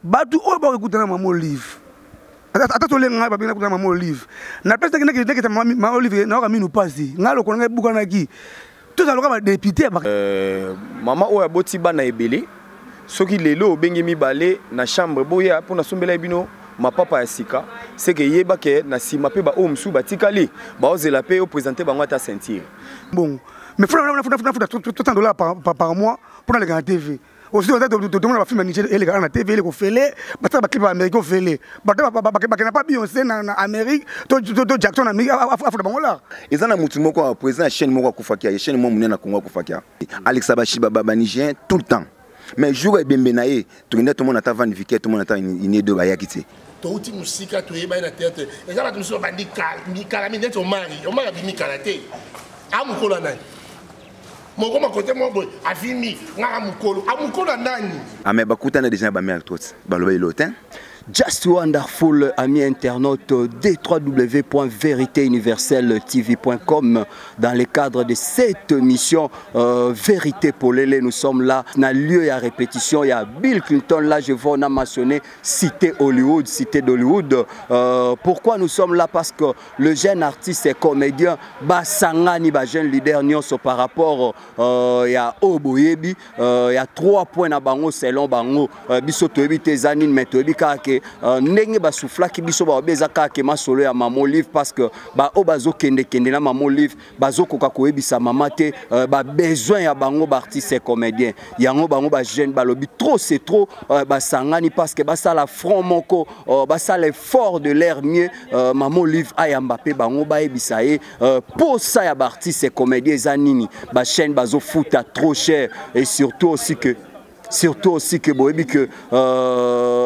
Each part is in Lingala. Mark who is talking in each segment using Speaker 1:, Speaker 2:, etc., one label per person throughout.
Speaker 1: Batu o ba écouter maman Olive. Ata to lenga ba bien écouter maman Olive. Na peste que maman Olive na ka minu passer. Ngalo ko nga buka na ki. Tout alors ka député
Speaker 2: maman o ya boti bana ebele. Soki lelo bengi mi balé na chambre boya pour na sombela bino ma papa ya sika c'est que yeba ke na sima pe ba o msu batikali ba ozela pe o présenter bango ta ceinture.
Speaker 1: Bon, mais faut $30 par mois pour aller à la TV. Aussi on a de film Niger et les gars na TV les ko fele, ba ta ba clip américain fele. Ba na pas Beyoncé na Amérique, to Jackson na Amérique afa bango là.
Speaker 3: Ezana mutu moko président chaîne moko kufakia, chaîne moko munena Congo kufakia. Alex Abachi baba Niger tout le temps. Mais jour et bembenaye, tout le monde a van viquet, tout le monde a une de bayakité.
Speaker 4: Touti musika to yeba na théâtre. Ezana tu so bandi kala mi neto mari, o mari bi karate. Amukolo nani. Mon côté moi boy, afimi, ngara mukolo, amukolo nani.
Speaker 3: Ame bakuta na déjà ba mer tot. Baloba ilotin.
Speaker 5: Just wonderful, amis internautes de www.véritéuniverselletv.com. Dans le cadre de cette mission Vérité Polélé, nous sommes là. Dans le lieu à répétition, il y a Bill Clinton. Là, je vais en mentionner Cité Hollywood, Cité d'Hollywood. Pourquoi nous sommes là? Parce que le jeune artiste et comédien Basangani, jeune leader nyonso par rapport il y a Oboyebi, il y a 3 points à Bango selon Bango. Bisotoyebi Tezanin, Metoyebi Kake. Ndenge ba soufla ki biso ba bezaka ke masolo ya Maman Olive parce que ba o bazo kende na Maman Olive bazo koka koyebisa mama te ba besoin ya bango ba artiste et comédien yango bango ba jeune ba lobi trop c'est trop ba sangani parce que ba ça la front moko ba ça l'effort de l'air mieux Maman Olive aya Mbappé bango ba yebisa e pour ça ya ba artiste et comédien zanini ba chaîne bazo futa trop cher et surtout aussi que boyebi que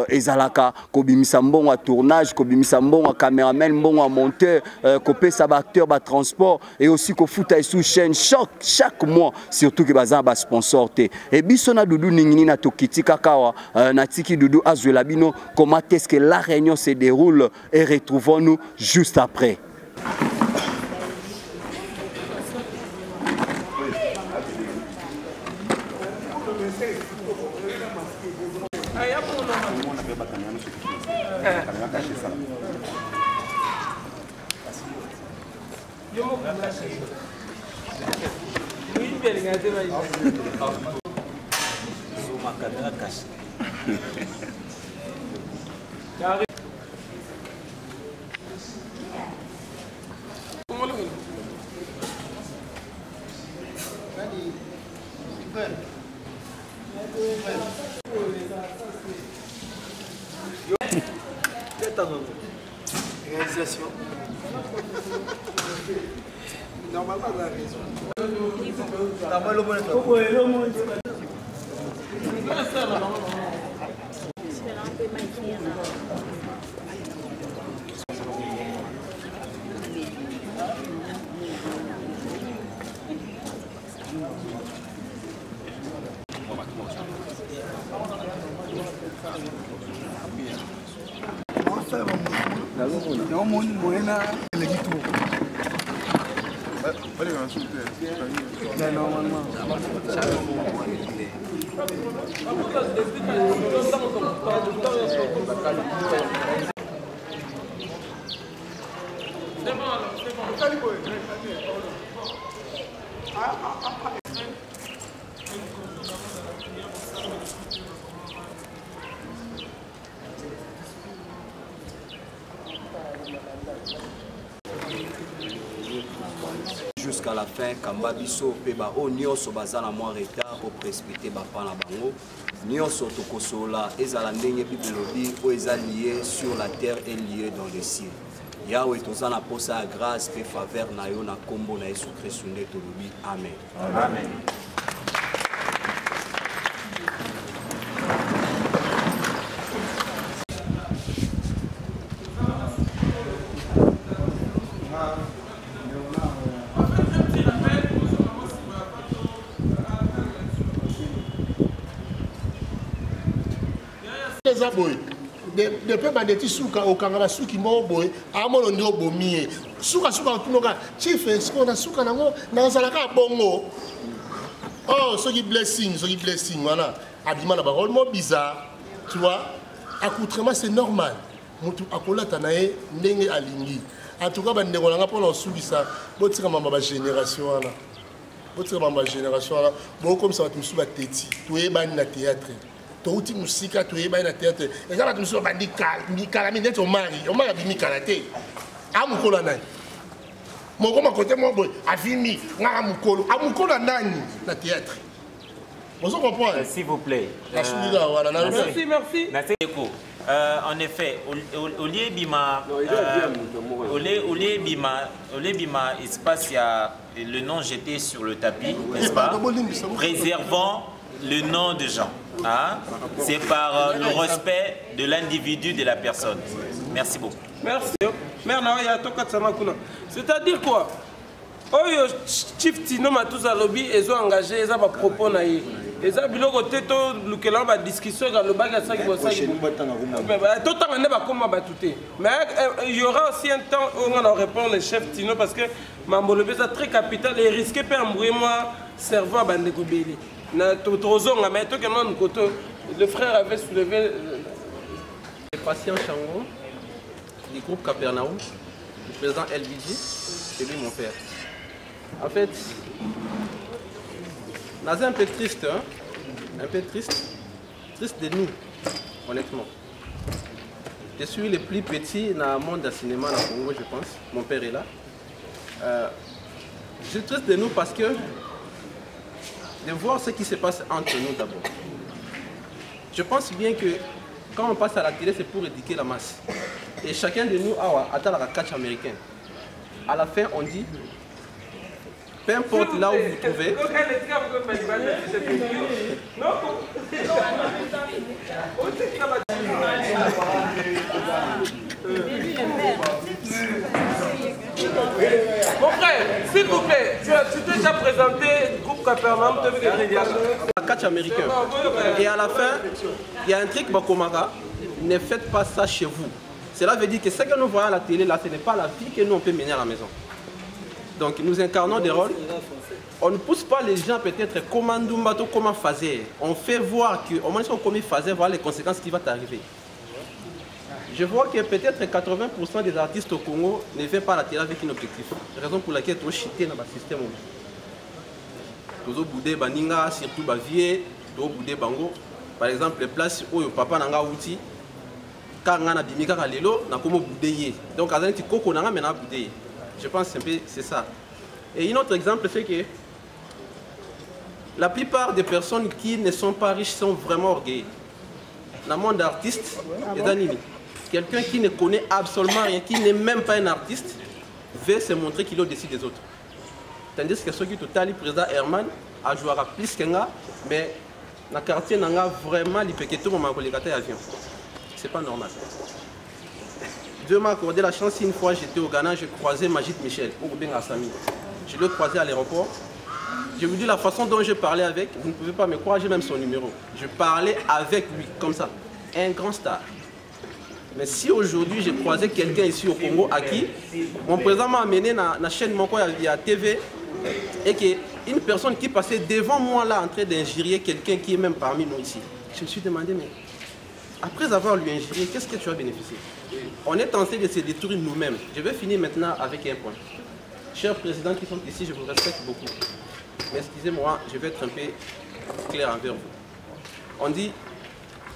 Speaker 5: ezalaka kobimisa mbongo à tournage, kobimisa mbongo à caméraman, mbongo à monteur, kopesa ba acteur, ba transport et aussi ko futa sous chaîne chaque mois surtout que baza ba sponsor te. Et biso na Doudou ningini na tokiti kakawa na tiki Doudou azwela bino comment est-ce que la réunion se déroule et retrouvons-nous juste après.
Speaker 4: Réalisation. Normalement, la raison.
Speaker 5: Jusqu'à la fin, Kamba Biso, Peba, O Nyoso Bazana moins retard pour précipiter Bapana Bango. Nyoso Tokosola, Ezala Ndenge Bibelobi, O Eza lié sur la terre et lié dans le ciel. Yahweh Tozana Posa grâce et faveur na yo na kombo na Yesu Christ nde tolobi. Amen. Amen. Depuis bandeti suka okangala suki mo boy amono ndio bomie suka tunoka chief skona suka nango nazalaka bongo oh so qui blessing voilà abima na parole mo bizarre tu vois
Speaker 4: accoutrement c'est normal. Mutu akolata na ye ndenge alingi. En tout cas, bande ngolanga pour la soubisa, botika mamba génération là. Botika mamba génération là. Bon comme ça tu souba teti. Tu es ban na théâtre. Tu uti musika tu es ban na théâtre. Et ça tu souba bandi kala mi neto mari. O mari bimi kalaté. Amukola nani. Mon comme côté moi boy, afimi nga amukolo. Amukola nani na théâtre. Vous comprenez?
Speaker 6: S'il vous plaît.
Speaker 4: Merci.
Speaker 6: Merci. En effet, Olébima, espace, il y a le nom jeté sur le tapis, n'est-ce pas? Préservant le nom de gens. Hein? C'est par le respect de l'individu, de la personne. Merci beaucoup.
Speaker 7: Merci. C'est-à-dire quoi? Oyo Chief Tino Matuza lobby ils ont engagé ils ont propos na yi ils ont biloko teto lukela ba discussion dans le bac à 5 pour 5 tout temps ne va comme ba touté mais il y aura aussi un temps où on va répondre le chef Tino parce que Mambolobé c'est très capital et risqué per embrouiller moi servant bande ko beli na tozonga mais to que non koto le frère avait soulevé
Speaker 8: le patient Chango du groupe Capernaum le président LBG c'est lui mon père. En fait, c'est un peu triste, hein? Un peu triste de nous, honnêtement. Je suis le plus petit dans le monde du cinéma au Congo, je pense. Mon père est là. Je suis triste de nous parce que de voir ce qui se passe entre nous d'abord. Je pense bien que quand on passe à la télé, c'est pour éduquer la masse. Et chacun de nous a atteint la catch américaine. À la fin, on dit, peu importe là où vous vous trouvez,
Speaker 7: mon frère, s'il vous plaît, tu t'es déjà présenté groupe Capernaum,
Speaker 8: la catch américain. Et à la fin, il y a un truc, Bakomara, ne faites pas ça chez vous. Cela veut dire que ce que nous voyons à la télé, là, ce n'est pas la vie que nous on peut mener à la maison. Donc nous incarnons des rôles. On ne pousse pas les gens peut-être comme Ndumbato, comment fazer. On fait voir qu'au moins si on commet fazer, voilà les conséquences qui vont arriver. Je vois que peut-être 80% des artistes au Congo ne viennent pas à la télé avec un objectif. Raison pour laquelle tu as chité dans le système. Tu as boudé Baninga, surtout Bavier, tu as boudé Bango. Par exemple, les places où le papa n'a outil. Quand on a dit lelo na komo boudeye donc azali ti koko na mena boudeye je pense que c'est ça. Et un autre exemple c'est que la plupart des personnes qui ne sont pas riches sont vraiment orgueilleux. Dans le monde d'artistes, quelqu'un qui ne connaît absolument rien, qui n'est même pas un artiste, veut se montrer qu'il est au-dessus des autres. Tandis que ceux qui sont le président Herman a joué à plus qu'un gars, mais dans le quartier, il y a vraiment les péquetons qui ont avion. C'est pas normal. Dieu m'a accordé la chance, une fois j'étais au Ghana, j'ai croisé Majid Michel, je l'ai croisé à l'aéroport. Je vous dis la façon dont je parlais avec, vous ne pouvez pas me croire, j'ai même son numéro. Je parlais avec lui, comme ça. Un grand star. Mais si aujourd'hui j'ai croisé quelqu'un ici au Congo à qui mon président m'a amené dans la chaîne il y a TV et qu'une personne qui passait devant moi là en train d'injurier quelqu'un qui est même parmi nous ici, je me suis demandé, mais après avoir lui injurié, qu'est-ce que tu as bénéficié? On est tenté de se détruire nous-mêmes. Je vais finir maintenant avec un point. Chers présidents qui sont ici, je vous respecte beaucoup. Mais excusez-moi, je vais être un peu clair envers vous. On dit,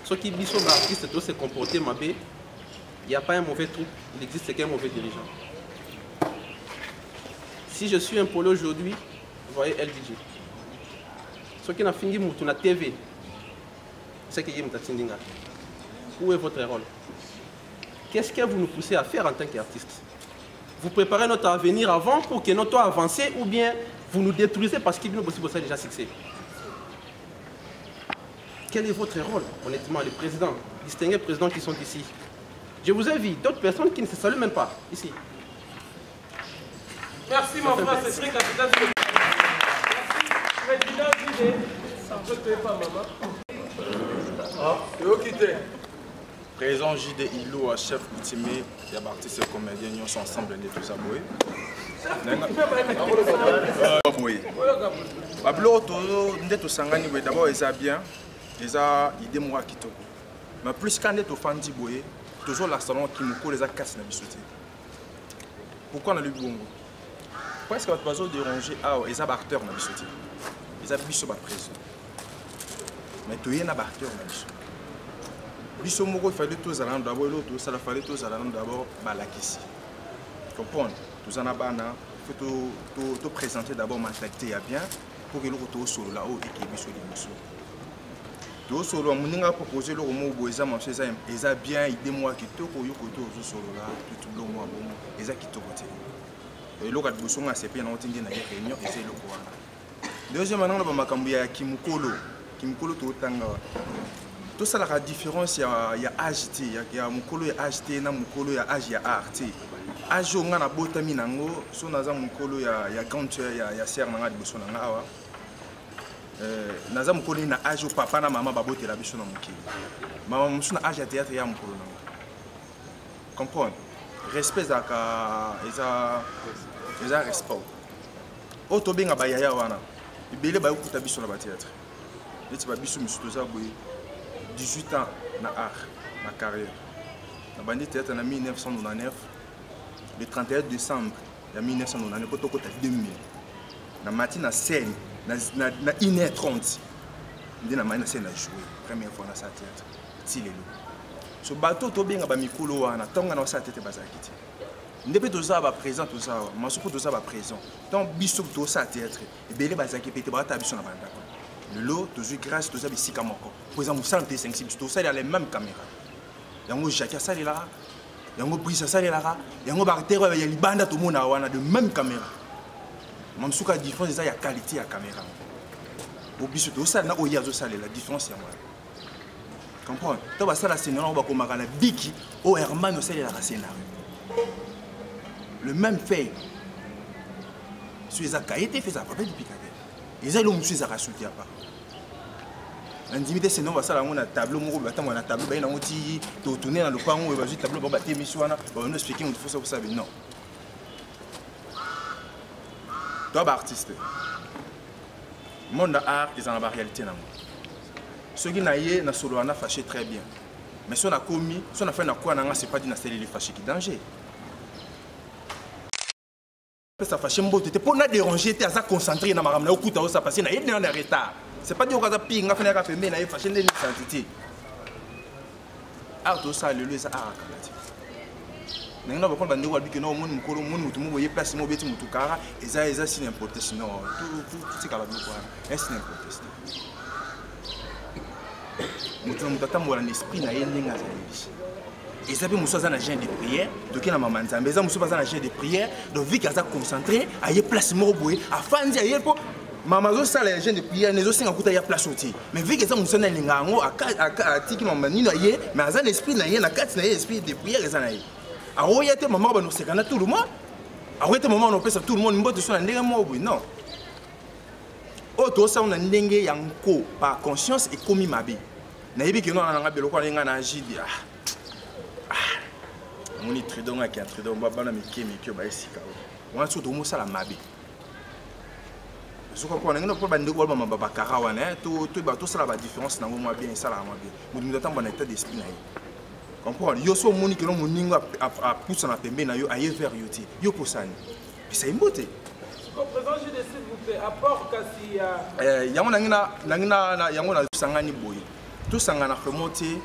Speaker 8: ceux qui sont artistes doivent se comporter mabé, il n'y a pas un mauvais truc, il existe qu'un mauvais dirigeant. Si je suis un polo aujourd'hui, vous voyez LDG. Ceux qui ont fini la TV, c'est qui est Moutatindinga. Où est votre rôle? Qu'est-ce que vous nous poussez à faire en tant qu'artiste? Vous préparez notre avenir avant pour que notre avance ou bien vous nous détruisez parce qu'il nous a déjà succès? Quel est votre rôle, honnêtement, les présidents, distingués présidents qui sont ici? Je vous ai vu d'autres personnes qui ne se saluent même pas ici.
Speaker 7: Merci mon frère, c'est très capital. Merci. Président
Speaker 9: Président J.D. Ilo, chef coutumier, il y a artistes et comédiens, nous sommes ensemble de tous aboués. D'abord, ils ont bien, ils ont idée moi kitoko. Mais plus quand on est au Fandi Boye, toujours la salon qui nous colle les acasses dans le bisoté. Pourquoi on a le bongo? Parce que les oiseaux dérangés, ils ont acteurs dans le bisoté. Ils ont biso ba présent. Mais tu es un acteur dans le bisoté. Biso moko, il fallait tous aller d'abord, l'autre, ça fallait tous aller d'abord, balakisi. Comprendre? Tous en abana, il faut te présenter d'abord mentalité bien pour que l'autre soit là-haut et qu'il puisse se tout solo muninga proposer le mot boza marché ça eza bien idée moi qui to ko yoko to solo là tout le mois bon eza qui to côté et loka bosonga c'est bien on tindi na réunion et c'est le quoi deuxième année ba makambu ya kimukolo to tanga tout ça la différence ya AGT ya mukolo ya AGT na mukolo ya âge ya art âge nga na botami nango so naza mukolo ya grand ya ser nga liboso nga awa naza mukolo na âge papa na maman babotela biso na mokili maman musu na âge ya théâtre ya mukolo na comprendre respect zaka eza respect o to benga ba yaya wana ibele ba yokuta biso na ba théâtre neti ba biso musu toza boye 18 ans na art na carrière na bandi théâtre na 1999 le 31 décembre ya 1999 kotokota 2000 na mati na scène na 1h30 ndina maina scène à jouer première fois na sa théâtre ti lelo so bato to benga ba mikolo wana tonga na sa théâtre bazakiti ndebe toza ba présent toza masuko toza ba présent donc biso to sa théâtre ebele bazaki pete ba ta biso na banda lelo tozu grâce toza bisika moko par exemple santé 56 to ça les mêmes caméras yango Jacques salela yango Brice salela yango bartero ya libanda to mona wana de même caméra même sous la différence il y a qualité à caméra au biso to ça na oyazo salela la différence ya moi comprendre to ba sala scénario ba komaka na biki o Herman salela la scénario le même fait sur les qualité fait ça pas du picadère ils ont monsieur ça rasuti à part intimité c'est non va ça on a tableau moko ba tango na tableau ba ina ngoti to tourner dans le pango ba juste tableau ba te miswana ba on expliquer on faut ça vous savez non toi artiste monde art ils en la réalité na ceux qui naie na solo na fâché très bien mais si on a commis si on a fait na quoi na c'est pas dit na c'est les fâché qui danger ça fâché mbote te pour na déranger te à ça concentrer na maram na okuta ça passer na yé na retard c'est pas dire que ça pinga fena ka pembe na fâché ndeni identité art tout ça le lieu ça art nanga ba kon bande wa biki no mon mukolo mon mutu mo boye place mo beti mutu kara eza si n'importe sinon tout c'est kala do quoi est n'importe mutu mutu tambola l'esprit na ye ninga za et ça peut muso za na jeune de prière donc na maman nzambe za muso za na jeune de prière donc vu qu'aza concentré aye place mo boye afandi aye po mama zo sala ya jeune de prière nezo singa kuta ya place oti mais vu que ça muso na linga ngo atiki mama nino aye mais aza l'esprit na ye na kati na ye esprit de prière za na ye alors il y a des moments où on se tout le monde. Alors il y a des moments où on peut tout le monde. Non. Auto ça on a ndenge yanko par conscience et commis ma vie. Na yebi que non on a belo ko nga na agi on est très donc à très donc baba na mikemi que ba esika. On a surtout mo sala mabe. Ce qu'on a ngino ko bande ko ba mababa karawana to ba to sala ba différence na mo bien sala mo bien. Mo ndata bon état d'esprit na ye. Comprends yo so moni que non moninga a pousse na pembe na yo aye vers yoti yo posani puis ça imbote
Speaker 7: président je s'il vous plaît apport kasi ya
Speaker 9: yango nangina yango na sangani boy to sangana remonter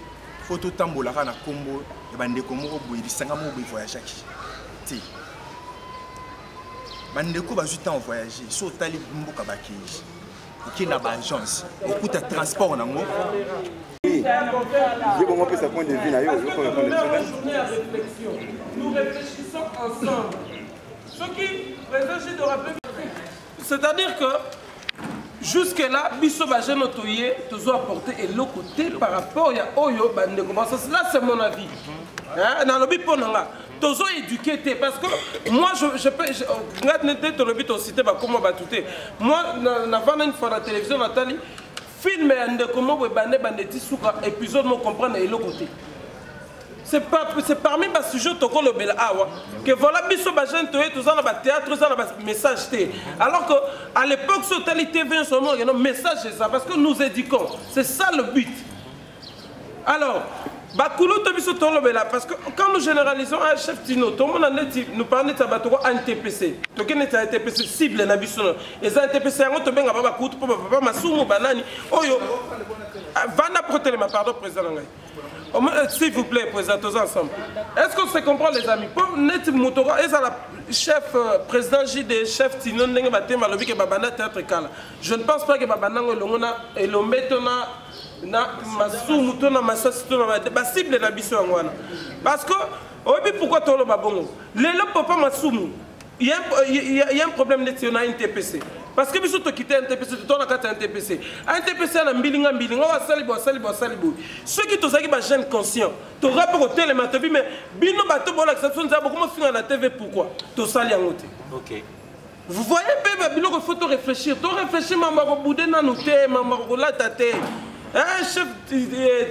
Speaker 9: photo tambola kana kombo e bande ko moko boy bisanga mo boy voyage aki ti bande ko ba juste en voyager so tali mboka bakiji qui na ba agence okuta transport nango
Speaker 7: nous réfléchissons ensemble. Ce qui président de rappeler, c'est-à-dire que jusque-là, Bisso Bagé Notoye, tous ont apporté et l'autre côté par rapport à Oyo Bande. Là, c'est mon avis. Dans le but pour nous, tous ont éduqué parce que moi, je peux. Regarde, le but aussi, comment batouter. Moi, avant une fois la télévision, Nathalie. Film et comment vous bandez épisode nous comprendre et l'autre côté. C'est parmi les sujets que voilà biso bajen tout ça dans théâtre ça dans message alors que à l'époque sur télé TV seulement il y a un message ça parce que nous éduquons c'est ça le but alors Bakulo Tobiso Tolobela, parce que quand nous généralisons un chef Tino, tout le monde nous parle de Tabatoro NTPC. Tout le monde est NTPC cible, Nabisson. Et ça NTPC, on te benga Baba Koutou, Papa Masumo, Banani. Oyo, Vana Protelema, pardon, président. S'il vous plaît, président, tous ensemble. Est-ce qu'on se comprend, les amis? Pour Net Moutoro, et ça, le chef, président JD, chef Tino, Nenga Batema, le Bik et Babana Théâtre Kala. Je ne pense pas que Babana et le Metona. Na masumu to na masasi to na ba cible na biso ngwana parce que obi pourquoi tolo babongo lelo papa masumu il y a un problème de on a un TPC parce que biso to quitter un TPC to na kata un TPC na mbilinga wa salibo ceux qui tozaki ba jeune conscient to rapport au télé matabi mais bino bato bola exception za beaucoup finga na TV pourquoi to sali ngote. OK. Vous voyez bébé bilo faut to réfléchir maman ko boudé na nous té maman ko la tate. Un chef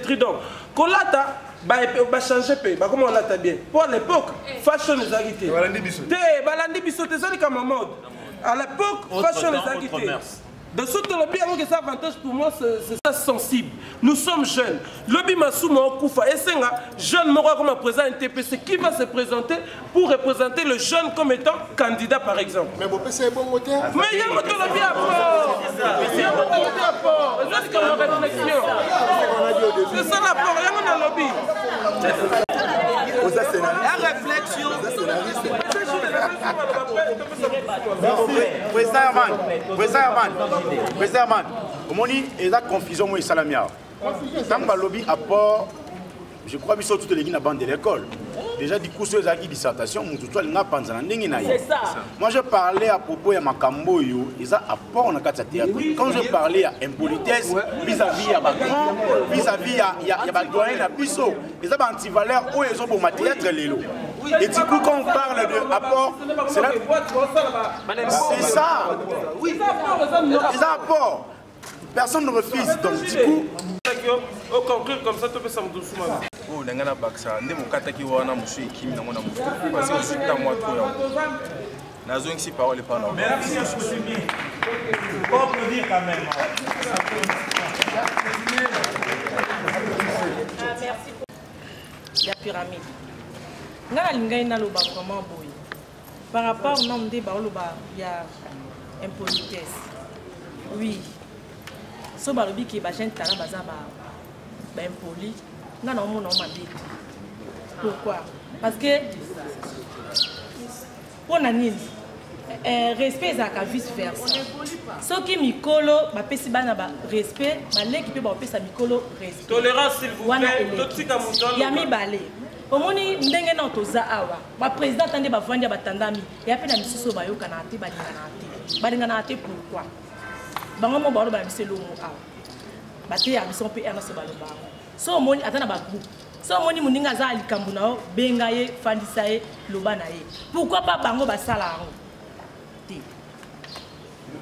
Speaker 7: Tridon, Kolata, va changer pays. Comment on l'a bien? Pour l'époque, fashion les agité. Balandi Bissot, c'est comme un mode. À l'époque, fashion les agité. De ce que le bien, c'est avantage pour moi, c'est ça sensible. Nous sommes jeunes. Le Bimasouma Okoufa et Senga, jeune Mora comme président NTPC, qui va se présenter pour représenter le jeune comme étant candidat par exemple. Mais vous pensez bon côté? Mais il y a un côté le bien apport. Il y a un côté apport. C'est comme une réflexion. C'est ça l'apport. Il y a un lobby. La réflexion.
Speaker 10: Président Herman, il y a confusion moi Salamia. Tant que lobby apport, je crois que toutes les gens dans bande de l'école. Déjà du coup sur les dissertation, moi je parlais à propos de Makambo yo, ils ont apport dans quatre théâtre. Quand je parlais à impolitesse vis-à-vis à Bagran, vis-à-vis à Bagdoyen à Bisso, ils ont anti-valeur où ils ont pour ma théâtre lélo. Et du coup, quand on parle de apport, c'est là. C'est ça. Oui. Les apports. Personne ne refuse. Donc, du coup.
Speaker 7: Au conclure comme ça, tu peux s'en doucement.
Speaker 9: Oh, n'engana baksa. Ndé mon kataki wana monsieur Kim na mona mufu. Parce que c'est ta moi trop. Nazo ngi si parole pas non. Merci. On peut dire quand même.
Speaker 11: Merci. La pyramide. Ngana lingai na loba vraiment boy. Par rapport au nombre de baoloba, il y a impolitesse. Oui. So balobi ki ba jeune tala baza ba impoli. Ngana omo na mabiti. Pourquoi? Parce que pour nani respect za ka vice versa. So ki mikolo ba pesi bana ba respect, ba leki pe ba pesa mikolo respect.
Speaker 7: Tolérance s'il vous plaît. Totika mutolo.
Speaker 11: Ya mi balé. Omoni ndenge na toza awa ba président tande ba vandi ba tandami ya pe na misuso ba yoka na te ba lingana te pourquoi bango mo ba lo ba miselo mo awa ba te ya biso pe na se ba lo ba so omoni atana ba groupe so omoni muninga za likambu na benga ye fandisa ye loba na ye pourquoi pas bango ba sala ngo te.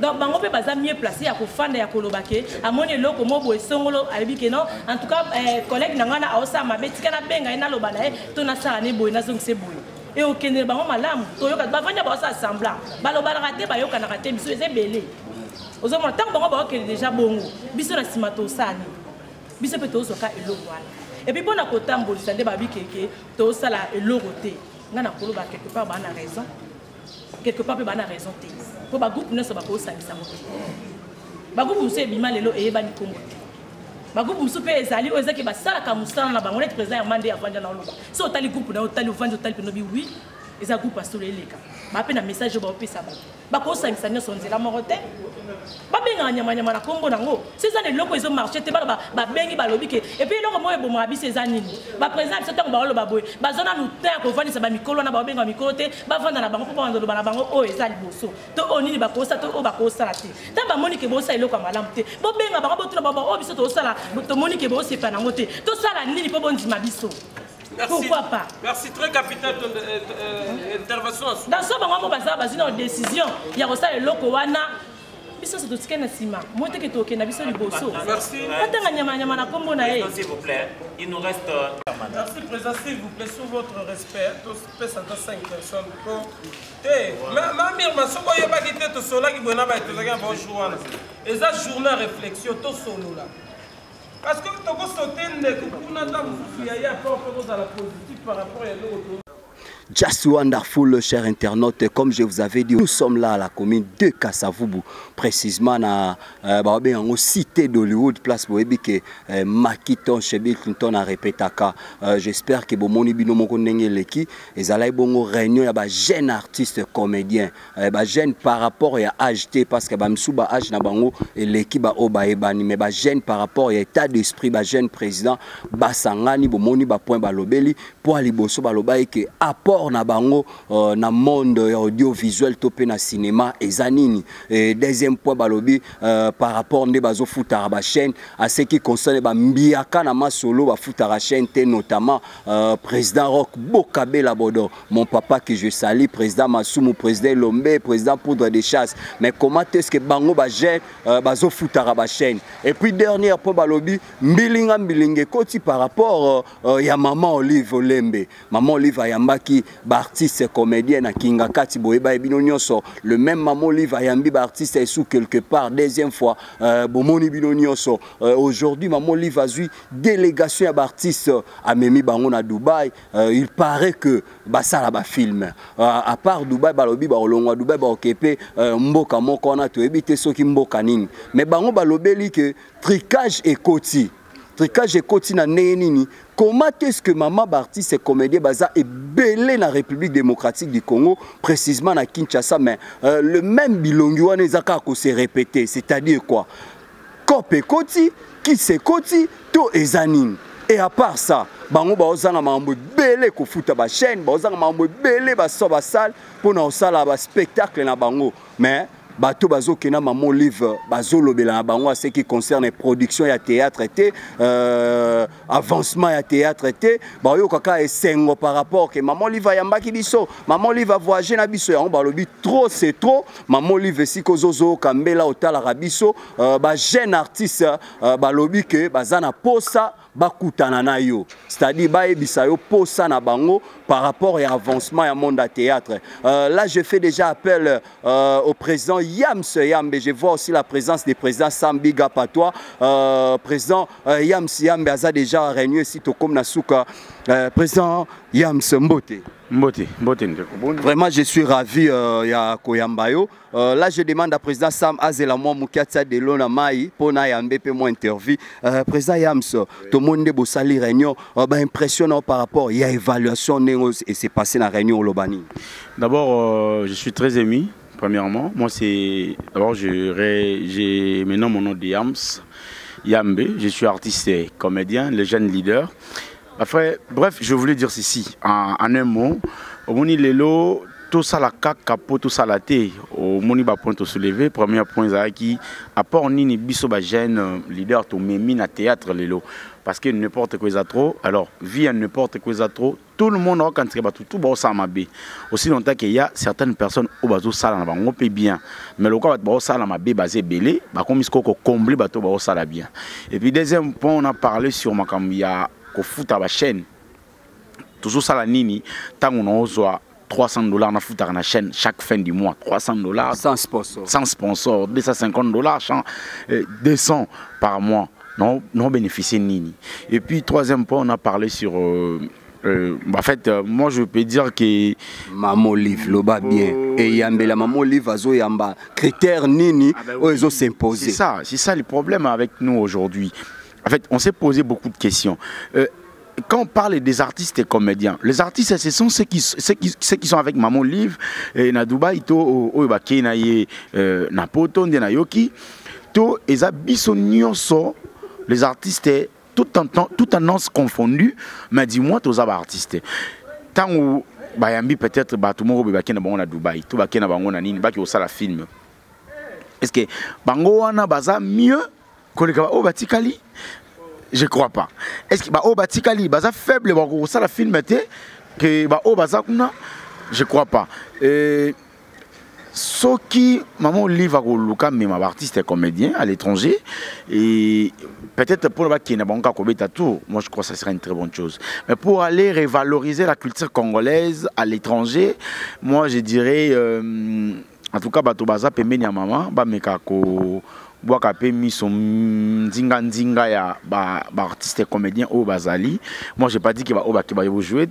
Speaker 11: Donc bango pe baza mieux placé ya ko fanda ya koloba ke amoni loko mo boy songolo alibi ke non en tout cas collègue nangana aosa mabeti kana benga ina loba na e to na sala ne boy na zongse boy et okene bango malamu to yoka ba vanya ba osa semblant ba loba na raté ba yoka na raté biso ezebele ozo mo tant bango ba okene déjà bongo biso na simato sani biso pe to zoka eloko wana et puis bona ko tambolisa nde ba bi keke to sala eloko te ngana koloba quelque part ba na raison quelque part pe ba na raison te. Pour ba groupe neso ba ko sangisa mo. Ba groupe muso ebima lelo eyeba ni Kongo. Ba groupe muso pe ezali o ezaki ba sala ka musala na bango net président Mande avanja na oloba. So otali groupe na otali ovanja otali pe no bi oui. Eza groupe asolo eleka. Ba pe na message ba opesa ba. Ba ko sangisa nyoso nzela morote. Ba benga nyama na Kongo nango. C'est ça les loko ils ont marché te ba bengi ba lobi ke. Et puis loko mo e bomo abi ces anini. Ba président biso tango ba oloba boy. Ba zona nu te ko vandi sa ba mikolo na ba benga mikolo te. Ba vanda na bango po ba ndolo ba na bango o ezali boso. To onini ba ko sa to o ba ko sala te. Ta ba moni ke bo sa eloko malamu te. Bo benga ba bo to ba o biso to sala. To moni ke bo se pa na ngote. To sala nini po bondi mabiso.
Speaker 7: Merci.
Speaker 11: Pourquoi pas?
Speaker 7: Merci très capitaine ton intervention.
Speaker 11: Dans ce moment on va faire une décision. Il y a aussi le loko wana. Biso se totika na sima. Moi te ke to na biso liboso.
Speaker 7: Merci.
Speaker 11: Atanga nyama na kombo na ye.
Speaker 6: S'il vous plaît, il nous reste
Speaker 7: Merci président s'il vous plaît sous votre respect. Tous pèse à 5 personnes. Eh, ma mère ma soko yeba ki te to sola ki bona ba to zaka ba jour wana. Eza journée réflexion to solo là. Parce que tu as sauté un positif par rapport à l'autre.
Speaker 5: Just wonderful, chers internautes. Comme je vous avais dit, nous sommes là à la commune de Kasavubu, précisément à la cité d'Hollywood, place Boébike, Makiton, Bill Clinton a répété. J'espère que Bomoni Binomoko Nengeleki, et Zalaï Bongo réunion, il y a jeune artiste comédien, jeune par rapport à HT, parce que Bamsuba H Nabango et l'équipe Oba Ebani, mais jeune par rapport à l'état d'esprit, jeune président, Basangani, Bomoni Bapoint Balobeli, pour Aliboso Baloba et que apport na bango na monde audiovisuel topé na cinéma et zanini. Et deuxième point balobi par rapport ne bazo futara ba chaîne à ce qui concerne ba mbiaka na masolo ba futara chaîne notamment président Rock Bokabe Labodo, mon papa que je salue, président Masumu, président Lombe, président Poudre de Chasse. Mais comment est-ce que bango ba jeune bazo futara ba chaîne? Et puis dernier point balobi mbilinge koti par rapport ya maman Olive Olembe, maman Olive Ayambaki artiste comédien na Kinga Kati Boeba et Bino Nyonso, le même maman Olive Ayambi artiste est sous quelque part deuxième fois Bomoni Bino Nyonso. Aujourd'hui maman Olive a eu délégation d'artistes à Memi Bango na Dubaï. Il paraît que ça la ba film à part Dubaï balobi ba olongwa Dubaï ba okepe mboka moko na to ebite soki mboka nini, mais bango balobeli que tricage et koti na nini. Comment est-ce que maman artiste et comédien baza est belé la République démocratique du Congo, précisément à Kinshasa, mais le même bilongo nezaka ko se répéter, c'est-à-dire quoi? Kopé koti, qui se koti, to ezanine. Et à part ça, bango bazanga mambo belé ko futa ba chaîne, bazanga mambo belé ba so ba salle pour na sala ba spectacle na bango, mais bato bazo kena maman Olive bazo lobela na bango à ce qui concerne production ya théâtre été avancement ya théâtre été ba yo kaka esengo par rapport que maman Olive yambaki biso, maman Olive a voyagé na biso ya ba lobi trop c'est trop, maman Olive siko zozo kambela otala rabiso ba jeune artiste ba lobi que bazana posa bakutana na yo, c'est-à-dire ba ebisa yo posa na bango par rapport à avancement ya monde à théâtre. Là je fais déjà appel au président Yams Yambe. Je vois aussi la présence du président Sambi Gapatois. Président Yams Yambe a déjà réuni ici comme Nasuka. Président Yams Mbote. Vraiment, je suis ravi ya Koyambayo. Là, je demande à président Sam Azelamwa Moukiatsa de Lona Mai pour na yambe pe mon interview. Président Yams, tout le monde bosali réunion, impressionnant par rapport à l'évaluation et c'est passé dans la réunion au Lobani.
Speaker 10: D'abord, je suis très ému. Premièrement, moi c'est d'abord j'ai maintenant mon nom de Yams Yambe, je suis artiste et comédien, le jeune leader. Après, bref, je voulais dire ceci en un mot. Au moni lelo, tout ça la capo, tout ça la thé. Au moni ba point soulever. Premier point qui apport ni biso ba jeune leader to memi na théâtre lelo. Parce que n'importe quoi trop, alors via n'importe quoi trop, tout le monde a quand tout bon ça m'a bé. Aussi longtemps qu'il y a certaines personnes au bateau ça là on peut bien, mais le cas bateau ça là m'a bé basé belé, bah comme il faut combler bateau bateau ça là bien. Et puis deuxième point on a parlé sur ma comme il y a qu'au foot à la chaîne, toujours ça la nini, tant on a $300 na foot à la chaîne chaque fin du mois, $300 sans sponsor, $250, 200 par mois. Non bénéficier nini. Et puis troisième point on a parlé sur en fait moi je peux dire que
Speaker 5: maman Olive loba bien et yambela maman Olive azo yamba critères nini ils s'imposer.
Speaker 10: C'est ça le problème avec nous aujourd'hui. En fait on s'est posé beaucoup de questions. Quand on parle des artistes et comédiens, les artistes ce sont ceux qui sont avec maman Olive et na Dubaï to o ba kenaye na poto ndena yoki to eza biso nyonso. Les artistes, tout annonce confondu, mais dis-moi, tous les artistes. Tant où Bayambi peut-être tout le monde va à Dubaï, tout va à Nini, va au la film. Est-ce que Bango wana baza mieux que les gars au Batikali? Je crois pas. Est-ce que au Batikali baza faible au la film que au baza kuna? Je crois pas. Ce qui, maman Olive a Luka, mais ma artiste est comédien à l'étranger. Et peut-être pour le qui n'a pas tout, moi je crois que ça serait une très bonne chose. Mais pour aller revaloriser la culture congolaise à l'étranger, moi je dirais, en tout cas, Bato Baza, Pemeni à maman, Bameka
Speaker 12: boaka pe miso nzinga ya ba artiste comédien au bazali. Moi j'ai pas dit que ba oba ki ba jouer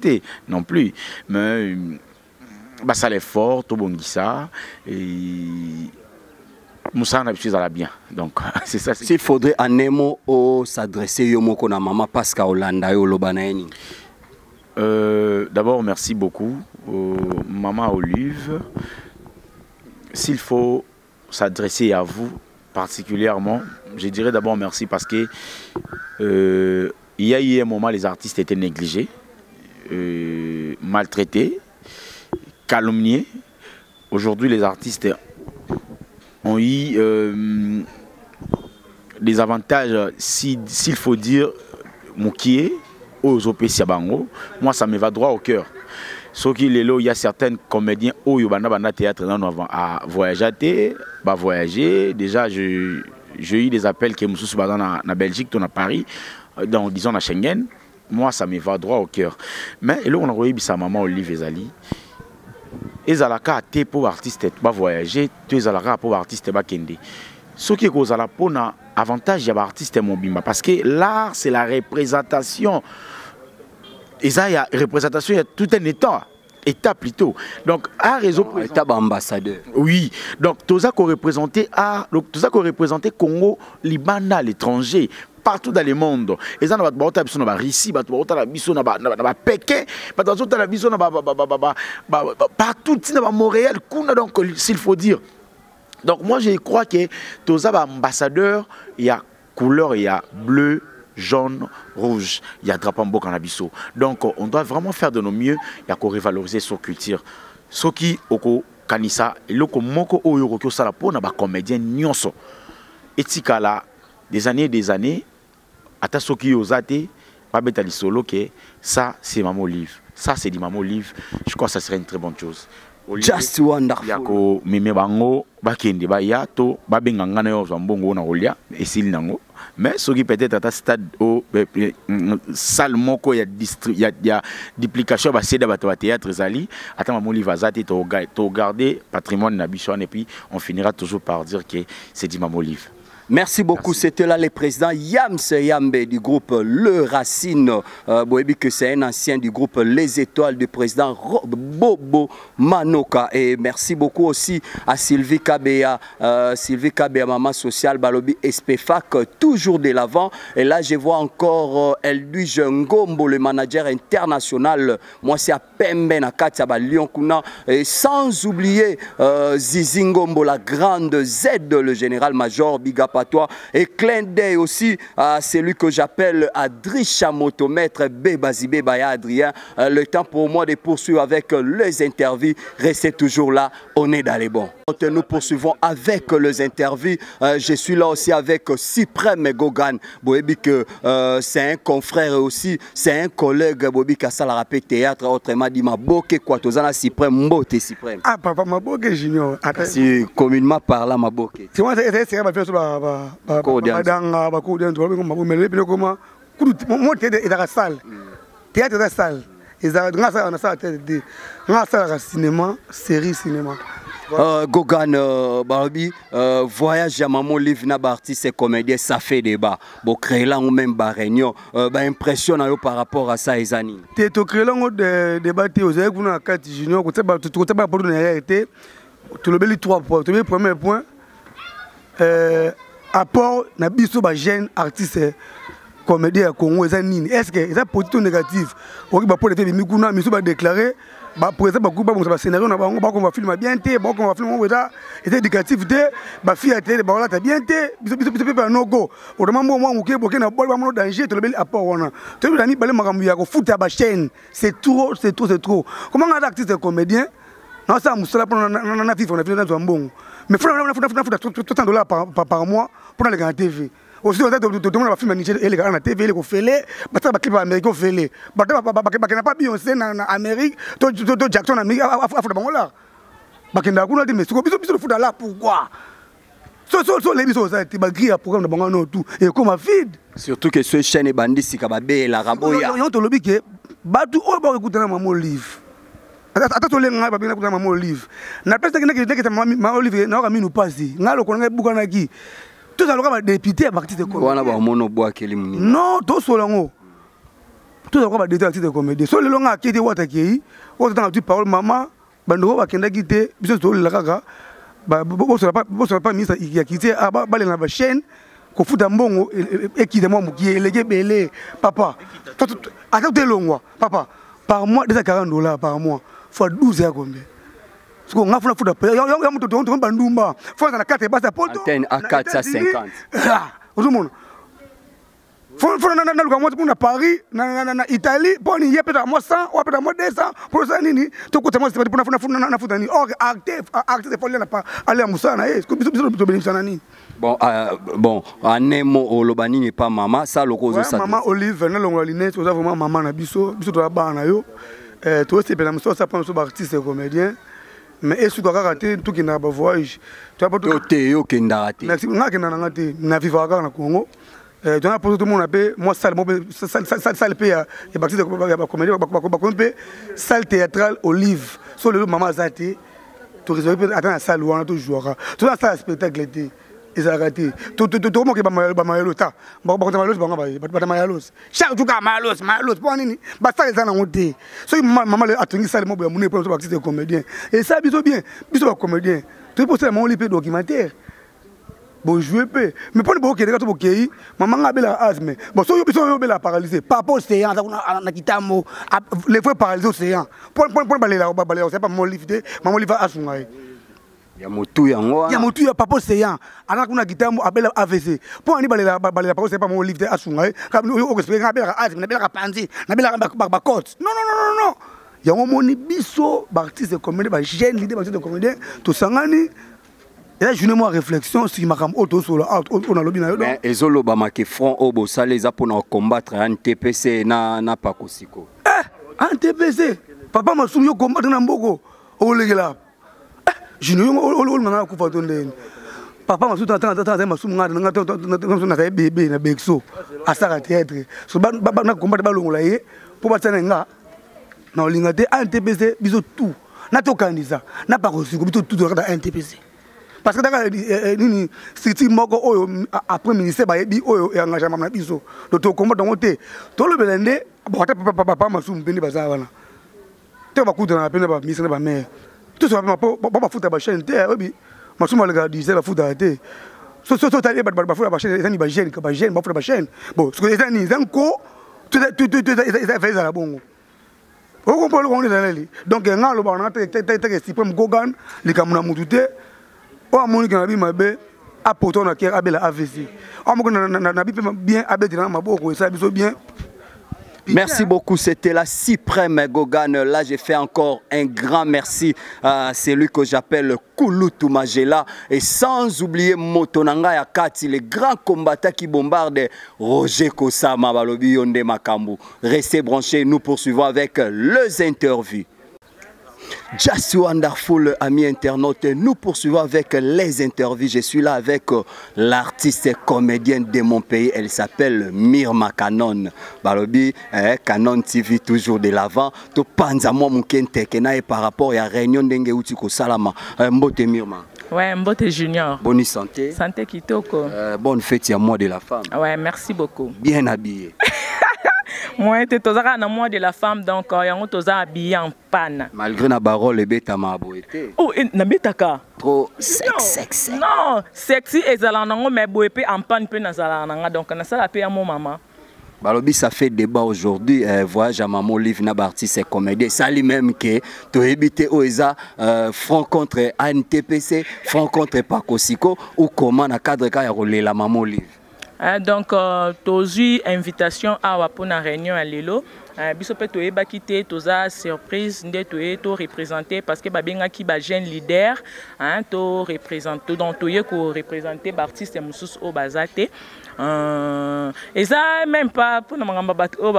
Speaker 12: non plus, mais bah ça l'est fort tout bongisa et Moussa n'a plus à la bien. Donc c'est ça.
Speaker 5: S'il faudrait en un mot s'adresser yomoko na maman Pascal Olanda yo lobanaeni.
Speaker 12: D'abord merci beaucoup maman Olive. S'il faut s'adresser à vous particulièrement, je dirais d'abord merci parce que il y a eu un moment les artistes étaient négligés, maltraités, calomniés. Aujourd'hui les artistes ont eu des avantages, s'il faut dire, Moukié, aux OPC Bango. Moi ça me va droit au cœur. Sauf qu'il est là, il y a certains comédiens au Yobana théâtre à voyager, voyager. Déjà, j'ai eu des appels qui sont en Belgique, à Paris, dans, disons à Schengen. Moi, ça me va droit au cœur. Mais là, on a vu sa maman Olive Ezali. Ils ont été pour artistes voyager, ils ont été pour artistes kende. Ce qui est cause à la pour avantage, il y a artistes mobimba parce que l'art, c'est la représentation. Et ça, il y a représentation, il y a tout un état plutôt. Donc, art réseau.
Speaker 5: État ambassadeur.
Speaker 12: Oui. Donc, tout ça qu'on représentait art, tout ça qu'on représentait Congo, Liban, l'étranger, partout dans le monde. Et ça, on va ici, on va ici, on va Pékin, partout, on va Montréal, donc, s'il faut dire. Donc, moi, je crois que tout ça, ambassadeur, il y a couleur, il y a bleu, jaune, rouge, il y a drapeau en Canabiso. Donc on doit vraiment faire de nos mieux, il y a qu'à revaloriser sa culture. Ce qui oko kanisa, loko moko oyoro ko sala pona ba comédien nyonso. Etika là des années, ata soki ozate, pas betali solo que ça c'est Maman Olive. Ça c'est du Maman Olive. Je crois que ça serait une très bonne chose.
Speaker 5: Just wonderful.
Speaker 12: Yako meme bango bakende ba yato ba benganga na yo zambongo na olia esili nango. Mais ce qui peut-être à ta stade au salle moko il y a duplication bah c'est d'abord théâtre zali attends Maman Olive azati to garder patrimoine na bichon et puis on finira toujours par dire que c'est dit Maman Olive.
Speaker 5: Merci beaucoup. C'était là le président Yams Yambe du groupe Le Racine. Que c'est un ancien du groupe Les Étoiles du président Bobo Manoka. Et merci beaucoup aussi à Sylvie Kabea, maman sociale, Balobi Espefac, toujours de l'avant. Et là, je vois encore Eldwige Ngombo, le manager international. Moi, c'est à Pembe, na Katia, Lyon Kuna. Et sans oublier Zizi Ngombo, la grande Z, le général-major Bigap à toi et clin d'œil aussi à celui que j'appelle Adrisha Motomètre Bébazibé Baya Adrien. Le temps pour moi de poursuivre avec les interviews. Restez toujours là, on est dans les bons. Nous poursuivons avec les interviews. Je suis là aussi avec Cyprem Gogan. C'est un confrère aussi, c'est un collègue Bobi Kassala Rapé Théâtre, autrement dit Maboke Kwatozana Cyprem Mbote Cyprem.
Speaker 1: Ah papa Maboke Junior.
Speaker 5: Si communément parlant Maboke.
Speaker 1: C'est moi c'est ma fille badanga bakudien to ba mele pele koma mo tete eza salle théâtre eza salle eza ngasa na salle tete ngasa la cinéma série cinéma.
Speaker 5: Gogan Barbie voyage à Maman Olive na artiste et comédien ça fait débat bon créer là ou même ba réunion ba impression par rapport à ça ezani
Speaker 1: te to créer là ngo débat te oza kuna kati junior ko teba to teba pour na été to le beli 3 points to premier point apport na biso ba jeune artiste comédien Congo ezanini est-ce que ça positif ou négatif ou ba pour les faire mikuna miso ba déclarer ba présent ba groupe ba scénario na bango ba ko va filmer bien té ba ko va filmer weza était éducatif té ba fiaté ba la ta bien té biso pas no go autrement moi muké boké na bol ba mo danger to le bel apport wana to bi ni balé makambu ya ko futa ba chaîne c'est trop comment un artiste comédien non ça musala pour na vivre on a fait dans bon mais faut $30 par mois pour aller à la TV. Aussi on a tout le monde va filmer et les gars na TV les ko félé ba ta ba clip américain félé ba n'a pas Beyoncé na Amérique to Jackson en Amérique afro bango là ba kenda kuna dit mais biso foot là pourquoi so les biso ça ti ba grille programme de bango non tout et comme vide
Speaker 5: surtout que ce chaîne bandi sika ba be la raboya
Speaker 1: on to lobi que ba tout o ba écouter na Maman Olive. Attends, les gens qui ont Maman Olive. Na place que Maman Olive n'a pas mis nous passer. N'a le connaît beaucoup na qui. Tout à l'heure, député à partir de comédien. Non, tout sur l'angle. Tout à l'heure, député de comédien. Sur le long à qui était Watakei, on a dit parole maman, Bandoro a quitté, bisous sur le Raga, vous ne pas mis à quitter à la chaîne, qu'on fout un bon et qui demande qui est légué, papa. Attends, t'es long, papa. Par mois, $40 par mois. Faut 12 heures combien? Parce qu'on a fait la foudre. Il y a un peu de bandumba. Faut dans la carte et basse à poto.
Speaker 5: Antenne à 450.
Speaker 1: Ah, au monde. Faut dans Paris, dans Italie, pour y aller à moi 100, ou à moi 200, pour ça nini. Tout côté moi c'est pour na foudre ni. Or actif c'est pour aller à Moussana. Est-ce que tu bénéficies nani?
Speaker 5: Bon, Anemo Olobani n'est pas maman, ça le cause ça.
Speaker 1: Maman Olive, na longo linette, c'est vraiment maman na biso to la ba na yo. Toi c'est bien ça prend sur artiste et comédien. Mais est-ce que tu as raté tout qui n'a pas voyage? Tu as pas tout raté. Merci, on a qui n'a raté. Na vivre à Congo. Tu as posé tout le monde appelé moi salle paye et parti de comédie salle théâtrale Olive. Sur le maman Zati, tu réserves attends la salle où on a toujours. Tu as ça spectacle était. Ils ont raté. Tout le monde qui va maïlota. Chaque jour, maïlos. Pour nini? Basta les en honte. So maman a tenu ça le mot pour mon épouse pour acteur comédien. Et ça biso bien comédien. Tu peux poster mon livre documentaire. Bon jouer peu. Mais pour le beau qui est tout ok. Maman a belle asthme. Bon so yo belle paralysé. Papa océan na kitamo. Les fois paralysé océan. Pour baler là, c'est pas mon livre. Maman livre à sungai.
Speaker 5: Ya motu
Speaker 1: ya papa océan. Ana kuna kitamo abela AVC. Pour ani baler papa c'est pas mon livre à sungai. Comme au expliquer na belle asthme, na belle panzi, na belle ba côte. Non. Ya moni biso artiste comédien ba jeune leader artiste comédien to sangani. Et là, je moi réflexion sur ma auto sur on a lobby na yo.
Speaker 5: Mais ezolo ba marqué front obo sale za pour combattre NTPC na pakosiko.
Speaker 1: NTPC. Papa Masou yo combattre na mboko. O legela. Je ne yo na ku fatonde. Papa Masou tata Masou na bébé na Bexo. Asaka théâtre. So ba na combattre ba longola ye pour batana nga. Na olingate NTPC biso tout. Na to candidat. Na pakosiko biso tout dans NTPC. Parce que dans si moko après ministère ba yebi oyo e engagement na biso to combat dans te to le belende papa Masou mpende baza wana te ba kuta na pende ba ministère ba mère tout ça pas foutre ba chaîne te obi Masou malaga disait ba foutre te so tailler ba foutre ba chaîne ni ba jeune ba foutre ba chaîne bon ce que les amis zanko tout fait ça la bongo on comprend le monde là donc ngalo ba na te supreme gogan likamuna mutute o amoni kana bi mabe apoto na kera abela AVC amoko na bi bien abeti na maboko ça biso bien.
Speaker 5: Merci beaucoup, c'était la Suprême Gogan. Là, j'ai fait encore un grand merci à celui que j'appelle Kulutu Magela. Et sans oublier Motonanga Yakati, le grand combattant qui bombarde Roger Kosama, Balobi Yonde Makambu. Restez branchés, nous poursuivons avec les interviews. Just wonderful, amis internautes, nous poursuivons avec les interviews. Je suis là avec l'artiste comédienne de mon pays, elle s'appelle Myrma Canon. Balobi, Canon TV toujours de l'avant. To panza mo mukente kena par rapport à réunion d'enge utiko salama. Mbote Myrma.
Speaker 13: Ouais, Mbote Junior.
Speaker 5: Bonne santé.
Speaker 13: Santé kitoko.
Speaker 5: Bonne fête à mois de la femme.
Speaker 13: Ouais, merci beaucoup.
Speaker 5: Bien habillé.
Speaker 13: Moi, tu es dans mois de la femme, donc tu es habillé en panne.
Speaker 5: Malgré la parole, les bêtes à ma beauté.
Speaker 13: Oh, Nabetaka.
Speaker 5: Trop sexy.
Speaker 13: Non, sexy et zalanango, mais boépé en panne, peu na zalananga. Donc, on a ça la paix à mon maman.
Speaker 5: Balobi, ça fait débat aujourd'hui. Voyage à maman Olive Nabarti, c'est comédien. Ça lui-même que tu as évité OESA, front contre ANTPC, front contre Pakosiko, ou comment dans cadre de la maman Olive.
Speaker 13: Donc, tu as eu invitation à la réunion à Lilo. Bisope tu es quitté, tu as surprise, tu es représenté parce que babenga ki ba jeune leader, hein, tu représente donc tu es ko représenter l'artiste Moussous au Bazate. Et ça même pas pour nous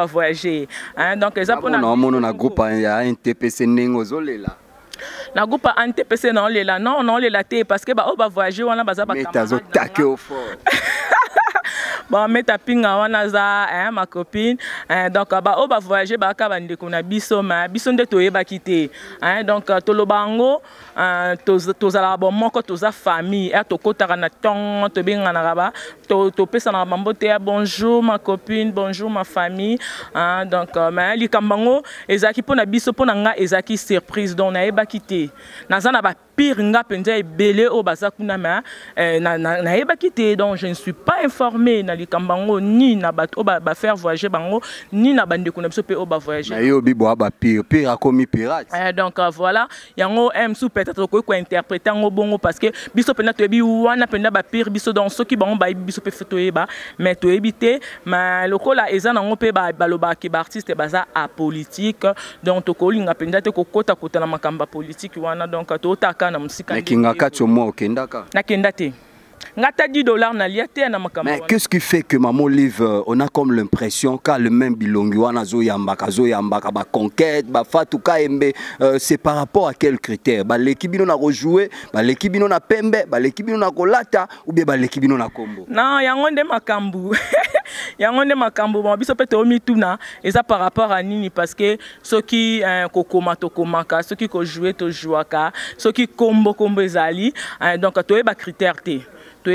Speaker 13: voyager. Hein, donc ça pour
Speaker 5: na groupe ya NTPC ningozolela.
Speaker 13: Na groupe NTPC non lela non lela té parce que ba voyager on a baza ba
Speaker 5: mais tazo taqué au fort.
Speaker 13: bon meta pinga wana za ma copine donc ba o ba voyager ba ka bande ko na biso ma biso nde toyeba kité donc tolobango tozala bon moko toza famille to kotaka na ton to benga na ba to pesa na mambote ya bonjour ma copine bonjour ma famille donc mais likambango ezaki pona biso pona nga ezaki surprise donc na yeba kité nazana ba pire nga penza ebele o baza kuna ma na yeba kité donc je ne suis pas informé na likambango ni na bato ba faire voyager bango ni na bande kuna biso pe o ba voyager
Speaker 5: na yo bibo ba pire a commis pirate
Speaker 13: donc voilà yango sous peut-être ko interpréter ngo bongo parce que biso pena to bi wana pena ba pire biso donc soki bango ba biso pe feto yeba mais to ebité mais lokola eza nango pe ba baloba ki ba artiste baza apolitique donc to ko linga penda te ko kota kota na makamba politique wana donc to taka na musika
Speaker 5: mais kinga katso mo kendaka
Speaker 13: na kendate ngata $10 na liate na makamba.
Speaker 5: Mais qu'est-ce qui fait que Maman Liv on a comme l'impression qu'à le même bilongi wana zo yambaka ba conquête ba fatu kaembe c'est par rapport à quels critères ba l'équipe bino na rejouer ba l'équipe bino na pembe ba l'équipe bino na kolata ou bien ba l'équipe bino na kombo.
Speaker 13: Non yango nde makambu. Yango nde makambu bon biso pete omi tuna eza par rapport à nini parce que ceux qui kokoma to komaka ceux qui ko jouer to jouaka ceux qui kombo ezali donc to ba critère te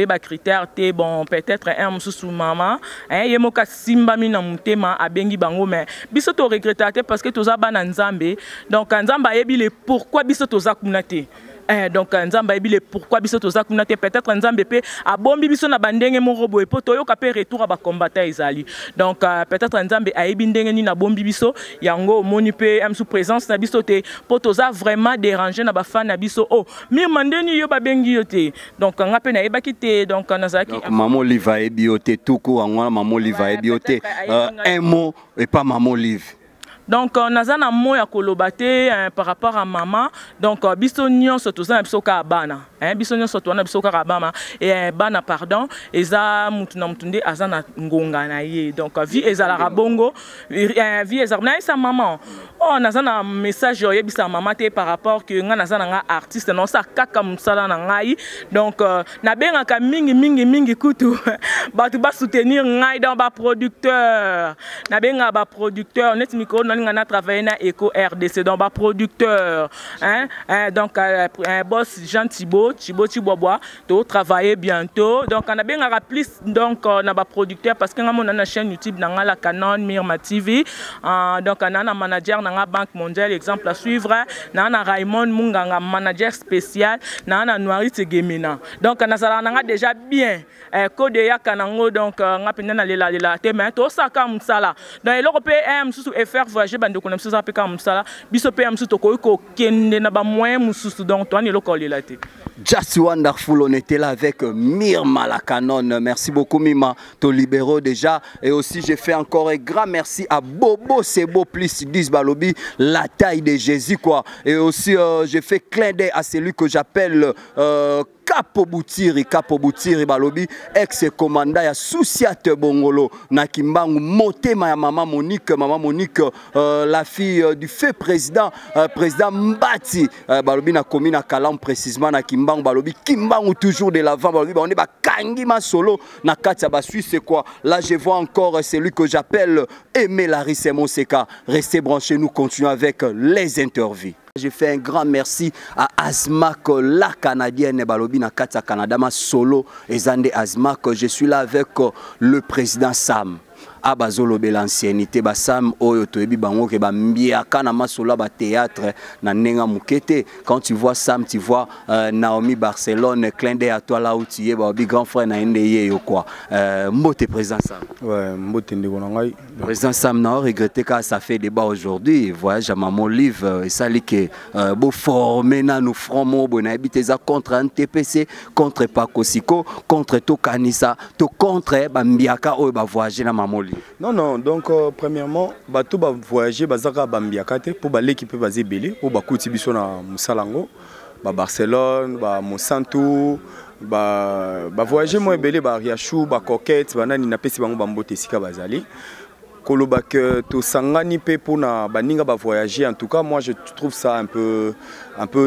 Speaker 13: ba critère te bon peut-être un mususu mama yemoka simba mina mutema abengi bango mais biso to regretter parce que toza bana nzambe donc nzamba yebi le pourquoi biso toza kuna te donc nzamba yebi le pourquoi biso toza kuna te peut-être nzambe pe abombi biso na bandenge moko boye po toyoka pe retour ba combattant ezali donc peut-être nzambe ayebi ndenge ni na bombi biso yango moni pe sous présence na biso te po toza vraiment déranger na ba fan na biso oh mi mandeni yo ba bengi yo te donc nga pe na yebaki te donc nazaki
Speaker 5: Maman Liv ayebi yo te tout court ngwana Maman Liv ayebi yo te un mot et pas Maman Liv.
Speaker 13: Donc nazana moya kolobate par rapport à maman donc biso nyonso toza na biso ka bana biso nyonso to na biso ka bana et bana pardon eza mutu na mutunde azana ngonga na ye donc vie ezala rabongo vie ezala na sa maman oh nazana message yo yebisa maman te par rapport que nga nazana nga artiste non sa kaka musala na ngai donc na benga ka mingi kutu batu ba soutenir ngai dans ba producteur na benga ba producteur net micro on a travaillé na Eco RDC donc ba producteur donc boss Jean Thibaut Bois to travailler bientôt donc on a bien rappelé donc na ba producteur parce que on a na chaîne YouTube na la Canon Mirma TV donc on a un manager na Banque Mondiale exemple à suivre na Raymond Munganga manager spécial na Noiri Tegemena donc on a déjà bien code ya kanango donc nga penda na lela te mais to saka musala donc l'Européen sous faire voyager bande ko na msusu apeka musala biso pe msusu to ko kende na ba moyen mususu donc to ani lokolela te.
Speaker 5: Just wonderful, on était là avec Mirma la Canon. Merci beaucoup Mima, ton libéraux déjà. Et aussi j'ai fait encore un grand merci à Bobo Sebo plus 10 Balobi, la taille de Jésus quoi. Et aussi j'ai fait clin d'œil à celui que j'appelle Capo Boutiri Balobi, ex-commandant ya Souciate Bongolo, na Kimbangu, motema ya Maman Monique, la fille du fait président Mbati, Balobi na commune à Kalam précisément na Kimbangu, Balobi, Kimbangu toujours de l'avant, Balobi, on est ba Kangima solo, na Katia Basui, c'est quoi? Là je vois encore celui que j'appelle Aimé Larry Semonseka. Restez branchés, nous continuons avec les interviews. J'ai fait un grand merci à Azmak, la Canadienne Balobi na Kata Canada, ma solo et Zande Azmak. Je suis là avec le président Sam. Abazolo l'ancienneté ba Sam oyo toyebi bango ke ba mbiaka na masolo ba théâtre na nenga mukete. Quand tu vois Sam, tu vois Naomi Barcelone, clin d'œil à toi là où tu es, ba grand frère na ndeye yo quoi. Mbote président Sam.
Speaker 2: Ouais, mbote ndeko na ngai.
Speaker 5: Président Sam n'a regretté que ça fait débat aujourd'hui. Voyage à Maman Liv et ça li que beau former na nous front bo na habiter ça contre NTPC, contre Pakosiko, contre Tokanisa, to contre ba mbiaka oyo ba voyager na Maman Liv.
Speaker 2: Non, donc premièrement, bato ba voyager bazaka bambiaka te pour l'équipe basé belé pour bakuti biso na Musalango, ba Barcelone, ba Monsanto, ba voyager moi belé ba Riachou, ba Coquette, ba nani na pesi bango bambote sika bazali. Koloba que to sangani pe pour na baninga ba voyager en tout cas moi je trouve ça un peu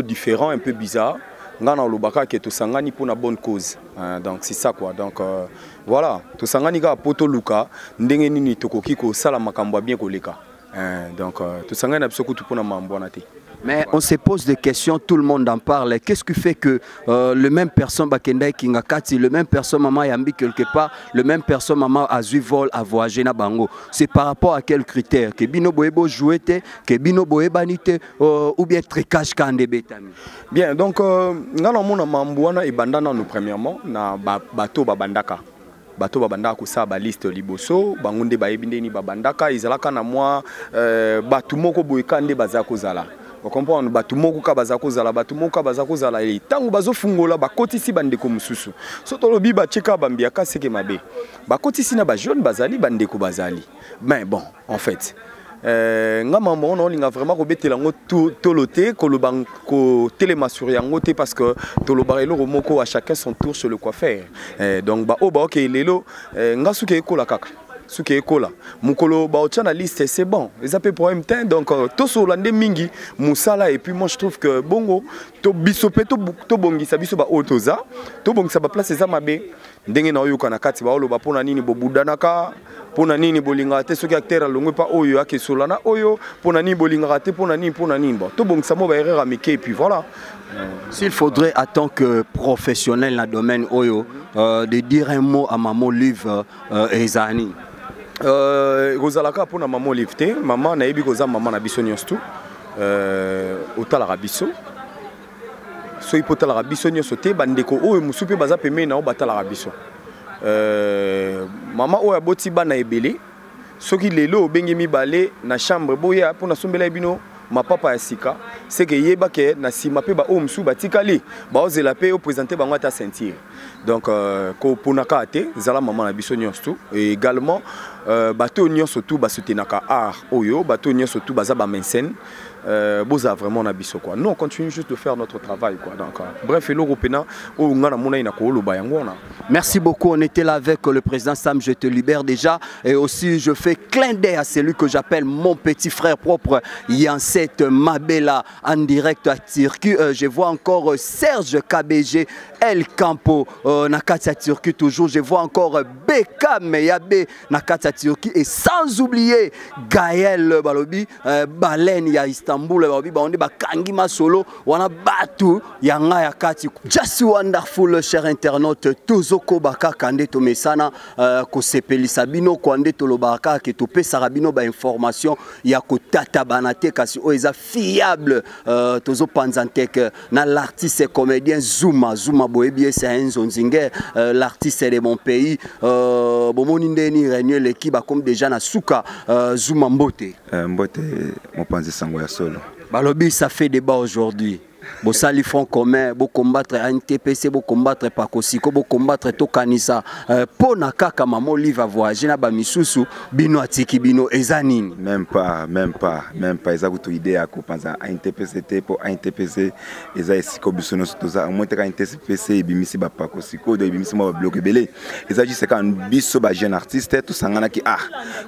Speaker 2: différent, un peu bizarre. ngana lobaka ke to sangani pour na bonne cause. Donc c'est ça quoi. Donc voilà, to sangani ka poto luka ndenge nini tokoki ko sala makambo bien koleka. Donc to sangani na biso kutu pour na mambo na te.
Speaker 5: Mais on se pose des questions, tout le monde en parle. Qu'est-ce qui fait que le même personne Bakenda Kingakati, le même personne maman Yambi quelque part, le même personne maman Azui vol à voyager na bango? C'est par rapport à quels critères? Que bino boebo jouete, que bino boebanite ou bien tricage kande betami?
Speaker 2: Bien, donc ngana mona mambuana et bandana nous premièrement na bateau babandaka. Bato babandaka kusa ba liste liboso bangunde baebinde ni babandaka izalaka na moi batu moko boyekande bazako zala. Vous comprenez, batu moko ka bazako zala, batu moko ka bazako zala et tango bazo fungola bakoti si bandeko mususu. Soto lobi ba cheka bambiaka seke mabe. Bakoti si na ba jeune bazali bandeko bazali. Mais bon, en fait, nga maman on linga vraiment ko betela ngo toloté ko lo banko téléma sur yango té parce que tolobarelo moko à chacun son tour sur le coiffeur. Donc ba o ba OK lelo nga suke ko la kaka. Suke ekola mukolo ba na liste c'est bon ils appellent pour même temps donc to solande mingi musala et puis moi je trouve que bongo to bisope to bongisa biso ba otoza to bongisa ba place za mabe ndenge na oyo kana kati ba olo ba pona nini bobudanaka pona nini bolinga te soki acteur alongwe pa oyo akesolana oyo pona nini bolinga te pona nini bon to bongisa mo ba erreur amike et puis voilà.
Speaker 5: S'il faudrait en tant que professionnel dans le domaine oyo de dire un mot à Maman Live Ezani.
Speaker 2: Rozalaka pour na maman lifté maman na yebi koza maman na biso nyonso otala rabiso so ipotala rabiso nyonso te bandeko oyo musupe baza peme na obatala rabiso maman oyo aboti bana ebele soki lelo obengi mibale na chambre boya pour na sombela bino ma papa ya sika c'est que yeba ke na sima pe ba o musu batikali ba ozela pe o présenter bango ta sentir donc ko ponaka te zala maman na biso nyonso et également bato nyonso tout ba soutenaka art oyo bato nyonso tout baza ba mensen boza vraiment na biso quoi. Nous on continue juste de faire notre travail quoi. Donc bref l'européen o ngana mona ina ko loba yango na.
Speaker 5: Merci beaucoup, on était là avec le président Sam Je te libère déjà et aussi je fais clin d'œil à celui que j'appelle mon petit frère propre Yanset Mabela en direct à Turquie. Je vois encore Serge KBG El Campo Nakata Turquie toujours. Je vois encore Beka Meyabe Nakata Turquie et sans oublier Gaël Balobi Baleine ya Istanbul Balobi Baonde Bakangi Masolo wana batu yanga ya kati. Just wonderful cher internaute toujours Baka kande to mesana ko sepeli sabino kwande to lobaka ke to pesa rabino ba information ya ko tata banate kasi o eza fiable tozo panzantek na l'artiste comédien Zuma boebi c'est un zonzinger l'artiste de mon pays bomoni ndeni réunion l'équipe comme déjà na suka Zuma Mbote
Speaker 3: mon panzi sango ya solo
Speaker 5: balobi ça fait débat aujourd'hui. Bo sali front commun, bo combattre NTPC, bo combattre Pakosiko, bo combattre Tokanisa. Po na kaka Maman Live a voyager na ba misusu bino atiki bino ezanini.
Speaker 3: Même pas. Eza kutu idée à kopanza NTPC te po NTPC eza esiko biso no toza moins ka NTPC bimisi ba Pakosiko de bimisi mo ba bloquer belé. Eza juste quand biso ba jeune artiste tout sangana ki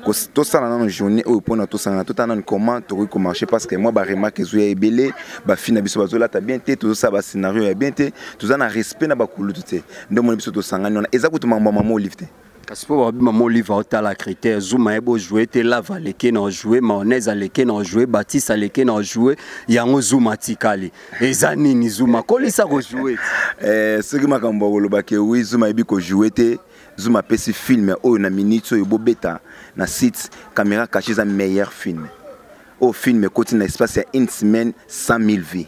Speaker 3: ko to sala na journée au pona to sangana tout en comment to ko marcher parce que moi ba remarque zoya belé ba fina biso bazola ta bien té tout ça ba scénario ya bien té tout ça na respect na ba kulu tout té ndomo biso to sangana na eza kutu Maman Live té
Speaker 5: parce que Maman Live a la critère Zuma ebo jouer te lava leke na jouer mayonnaise leke na jouer Baptiste leke na jouer yango Zuma tikali ezanini Zuma kolisa ko jouer
Speaker 3: ce que makambo koloba ke oui Zuma ebi ko jouer te Zuma pesi film o na minute so ebo beta na site caméra cachée za meilleur film au film côté na espace il y a une semaine 100 000 vies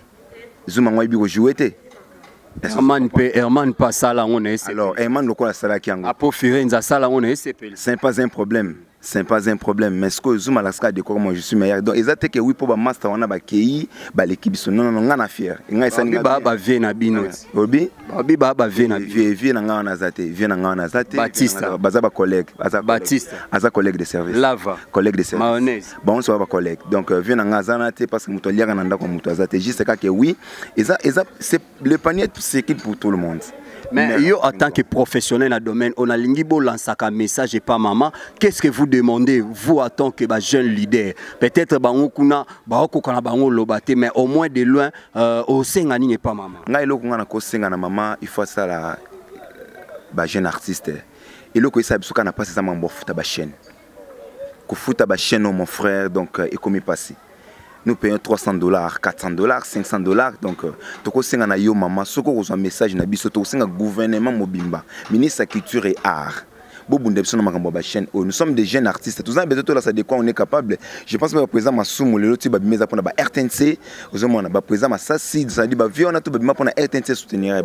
Speaker 3: Zuma ngwa ebi ko jouer te
Speaker 5: Herman pas ça là on est
Speaker 3: alors Herman lokola sala ki yango
Speaker 5: apo Firenza sala on est
Speaker 3: c'est pas un problème mais ce que Zuma la ska de comment je suis meilleur donc exactement que oui pour ba master on a ba kei ba l'équipe non ngana fier ngai sani
Speaker 5: ba vie na bino
Speaker 3: obi
Speaker 5: ba vie na
Speaker 3: vie na ngana zate
Speaker 5: Baptiste
Speaker 3: baza ba collègue
Speaker 5: Baptiste
Speaker 3: aza collègue de service
Speaker 5: lava
Speaker 3: collègue de service
Speaker 5: mayonnaise
Speaker 3: bon so ba collègue donc vie na ngana te parce que muto liaka na ndako muto azate juste ka que oui et ça c'est le panier c'est équipe pour tout le monde
Speaker 5: Mais yo, en tant que professionnel dans le domaine, on a l'ingibo lancé un message et pas maman. Qu'est-ce que vous demandez, vous, en tant que jeune leader? Peut-être mais au moins de loin, au Sengani n'est pas maman.
Speaker 3: Il faut ça la jeune artiste. Et là, ça n'a pas ça mambo foot à chaîne. Que foot à chaîne, mon frère, donc et comme il passe. Nous payons $300, $400, $500. Donc, toko senga na yo maman, soko ko un message na biso to senga gouvernement mobimba, ministre de la culture et art. Nous sommes des jeunes artistes. Tout ça, de quoi on est capable. Je pense que le président Massoumou, le type de mise à point RTNC, le président Massassi, ça dit que on a tout pour RTNC soutenir.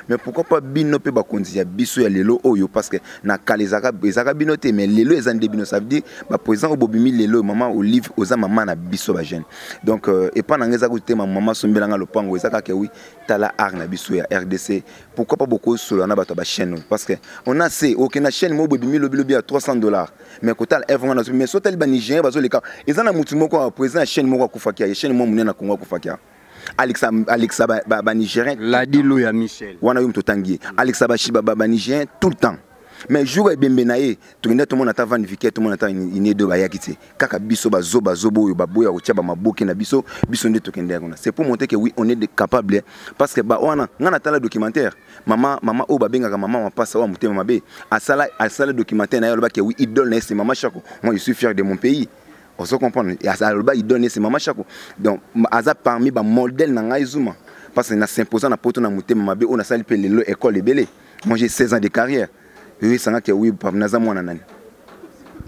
Speaker 3: Mais pourquoi pas binoper bakonzi biso ya lelo oyo parce que na kalezaka bezaka binoté mais lelo ezande bino ça veut dire le président obobimi lelo maman Olive oza maman na biso ba jeune. Donc et pas ngeza ko tema maman sombelanga lopango ezaka ke oui tala art na biso ya RDC. Pourquoi pas beaucoup solo na bato ba chaîne parce que on a c'est aucune chaîne lobby à $300 mais total everyone mais sotel ba Niger bazo leka ezana mutu moko président chaîne moko kufakia chaîne mo munena Congo kufakia Alexa ba Nigérien
Speaker 5: la dilo ya Michel
Speaker 3: wana yum totangi Alexa ba Shiba ba Nigérien tout le temps mais jour et bembenaye tout le monde ata van viquet tout le monde ata iné de ba yakiti kaka biso ba zobo yo ba boya otia ba maboki na biso nde tokende ngona c'est pour montrer que oui on est capable parce que ba wana ngana tala documentaire maman o ba benga maman passa wa mutema mabe asala documentaire na yo ba que oui idole na c'est maman Chako moi je suis fier de mon pays on se comprend et asala ba idole na c'est maman Chako donc aza parmi ba modèle na ngaizuma parce que na s'imposant na poto na mutema mabe on a sali pe lelo école ebele moi j'ai 16 ans de carrière. Oui, ça n'a que oui, pas naza mwana nani.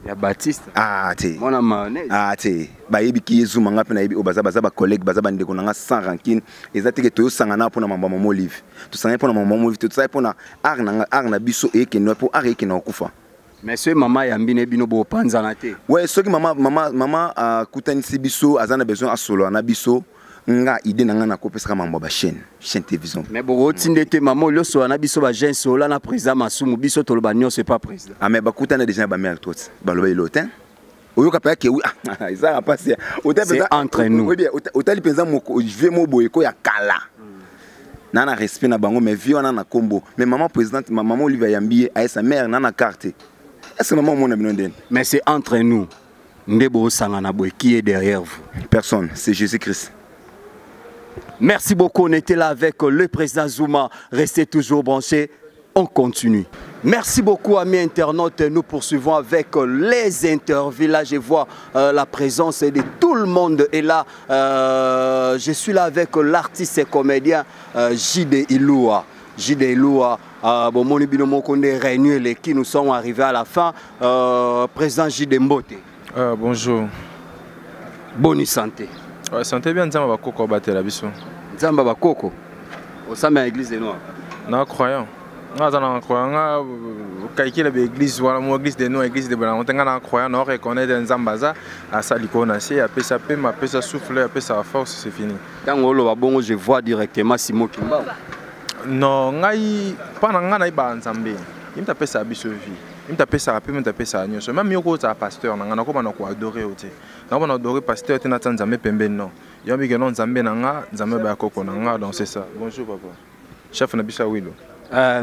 Speaker 5: Ya Baptiste.
Speaker 3: Ah, té.
Speaker 5: Mwana mayonnaise.
Speaker 3: Ah, té. Ba yebi ki yezuma nga pe na yebi obaza ba collègue baza bande ko nga sans rancune. Ezati ke to sangana pona mamba mama Olive. To sangana pona mama Olive, to sai pona ar na biso e ke no po ar e ke na okufa.
Speaker 5: Mais ce maman yambine bino bo panzana té.
Speaker 3: Ouais, ce que maman kutani si biso azana besoin a solo na biso. Nga idée na ngana ko pesaka mambo ba chaîne télévision
Speaker 5: mais bo tindete maman lo so na biso ba jeune so la na président Massoumou biso to lo ba nyo c'est pas président
Speaker 3: ah mais ba kutana déjà ba mère tout ba lo ba ilotin oyo ka pa ke oui ça a passé
Speaker 5: c'est entre nous
Speaker 3: oui bien otali penza moko je mo boye ko ya kala nana respect na bango mais vie wana na combo mais maman présidente maman Olivier Yambié a sa mère nana carte est-ce que maman mona binonden
Speaker 5: mais c'est entre nous ndebo sangana boy qui est derrière vous
Speaker 3: personne c'est Jésus-Christ.
Speaker 5: Merci beaucoup, on était là avec le président Zouma. Restez toujours branchés, on continue. Merci beaucoup, amis internautes. Nous poursuivons avec les interviews. Là, je vois la présence de tout le monde. Et là, je suis là avec l'artiste et comédien J.D. Iloua. J.D. Iloua, bon, mon binomo konde réunion qui nous sommes arrivés à la fin. Président J.D. Mbote.
Speaker 14: Bonjour.
Speaker 5: Bonne santé.
Speaker 14: Ouais, santé bien, Nzamba Bakoko batela biso.
Speaker 5: Nzamba Bakoko. Au sein de l'église des Noirs.
Speaker 14: Non, croyant. Nga zana croyant kaikile be église wala mo église des Noirs église de bana on tanga na croyant on reconnaître Nzamba za asali kona si apesa pe ma pesa souffle apesa force c'est fini.
Speaker 5: Dans ngolo ba bongo je vois directement Simo Kimba.
Speaker 14: Non, ngai pana nga na iba Nzambe. Imta pesa biso vie. Imta pesa pe imta pesa nyonso. Même yoko za pasteur nga na ko bana ko adorer ote. Na bana adorer pasteur te na Nzambe pembeni non. Yambi que non Nzambe na nga, Nzambe ba koko na nga donc c'est ça. Bonjour papa. Chef na biso Wilo.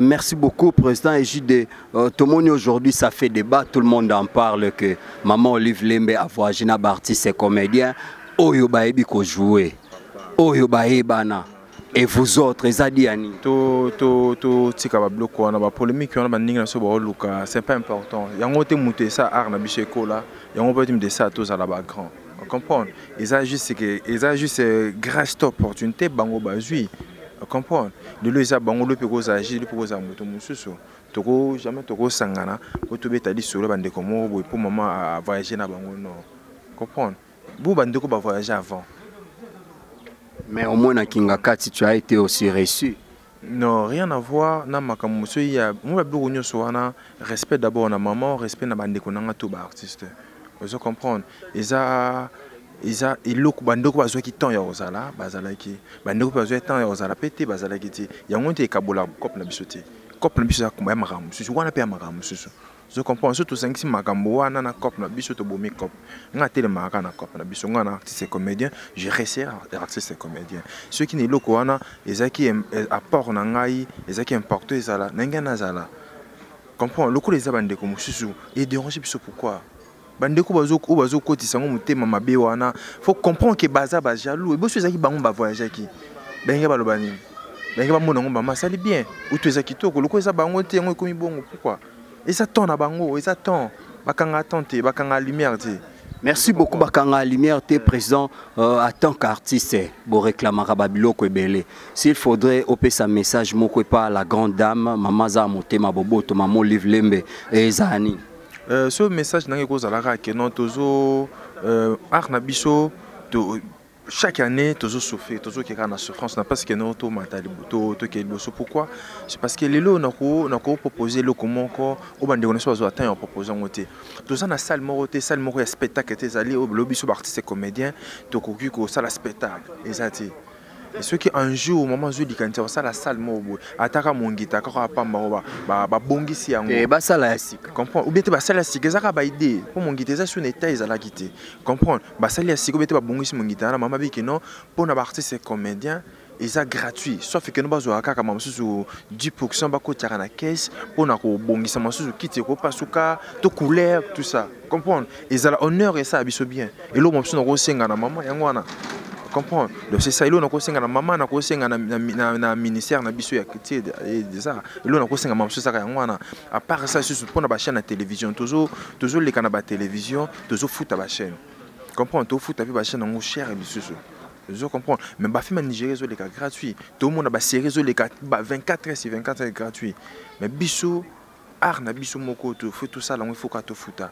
Speaker 5: Merci beaucoup, Président Ejide. Tout le monde aujourd'hui, ça fait débat. Tout le monde en parle que Maman Olive Lembe a voyagé na artiste et comédien. Oyo baebi ko jouer. Oyo baebana. Et vous autres, Zadiani.
Speaker 14: Tika ba bloko na ba polémique on ba ninga so ba luka, c'est pas important. Yango te muté ça art na bisheko là. Yango peut me ça tous à la bas grand. On comprend. Ils a juste grâce à l'opportunité bango bazui. On comprend. De lui ça bango le pego agir, le pego za moto mususu. Toko jamais toko sangana, ko to beta di solo bande comme pour maman à voyager na bango non. Comprendre. Vous bande ko ba voyager avant.
Speaker 5: Mais au moins à Kingakati tu as été aussi reçu.
Speaker 14: Non, rien à voir. Na makamu so ya moi ba bloko nyoso wana respect d'abord na maman, respect na bande ko nanga to ba artiste. Vous comprenez? Il look bandoko bazwa ki temps ya ozala bazala ki bandoko bazwa temps ya ozala pete bazala ki ti yango te kabola cop na biso te cop na biso ya kumba ya maramu susu wana pe ya maramu susu Je comprends. Surtout si makambo wana na cop na biso to bomi cop. Nga tele maka na cop na biso nga na artiste et comédien, je reste artiste et comédien. Ceux qui ne loko wana ezaki apport na ngai, ezaki important ezala, nenga nazala. Comprends. Loko les abande ko mususu et déranger biso pourquoi? Bandeko bazo kotisa ngo mutema mabe wana. Faut comprendre que baza ba jaloux et boso ezaki bango ba voyager ki. Benga balobani. Benga ba mona ngo ba masali bien. Ou tu ezaki toko loko eza bango te ngo komi bongo pourquoi? Et ça tourne à Bango, et ça tourne. Bakanga tente, bakanga lumière.
Speaker 5: Merci beaucoup Bakanga lumière, t'es présent en tant qu'artiste. Bon réclamera Babiloko et Belé. S'il faudrait opérer sa message, moko pas la grande dame, maman za monté ma bobo, to maman livre lembe et zani.
Speaker 14: Ce message n'a pas à que non tozo arnabiso chaque année, toujours souffrir, toujours qu'il y a une souffrance, parce que nous avons mental pourquoi? C'est parce que les lots nous avons proposé le comment encore au bande on soit atteint en proposant monter. Tous en a salle moroté, salle moroté spectacle était allé au lobby sur artiste et comédien, donc au cul salle spectacle, exact. Et ceux qui un jour au moment où ils quand ça la salle morobo, ataka mongita, kaka pamba ba bongi si yango.
Speaker 5: Et ba sala asik.
Speaker 14: Comprends? Ou bien te ba sala asik, ezaka ba idée. Pour mongita ça sur état ezala quitté. Comprends? Ba sala asik ou bien te ba bongi si mongita na mama bi que non pour na artiste et comédien. Et ça gratuit, sauf que nous avons un cas comme 10% bako tiara na caisse pour na ko bongisa masusu kiti ko pasuka to couleur tout ça. Comprendre? Et ça honneur et ça abiso bien. Et l'homme on ko senga na maman yango wana. Comprendre? Donc c'est ça il on ko senga na maman na ko senga na ministère na biso ya kiti et ça. Il on ko senga mamsu ça yango wana. À part ça sur pour na ba chaîne na télévision toujours les canaux ba télévision toujours foot à ba chaîne. Comprendre? To foot avec ba chaîne en cher et biso. Je comprends, mais les films nigériens sont gratuits. Tout le monde a des séries 24 heures sur 24 heures gratuits. Mais biso, arna biso moko, tu fais tout ça, il faut que tu fasses.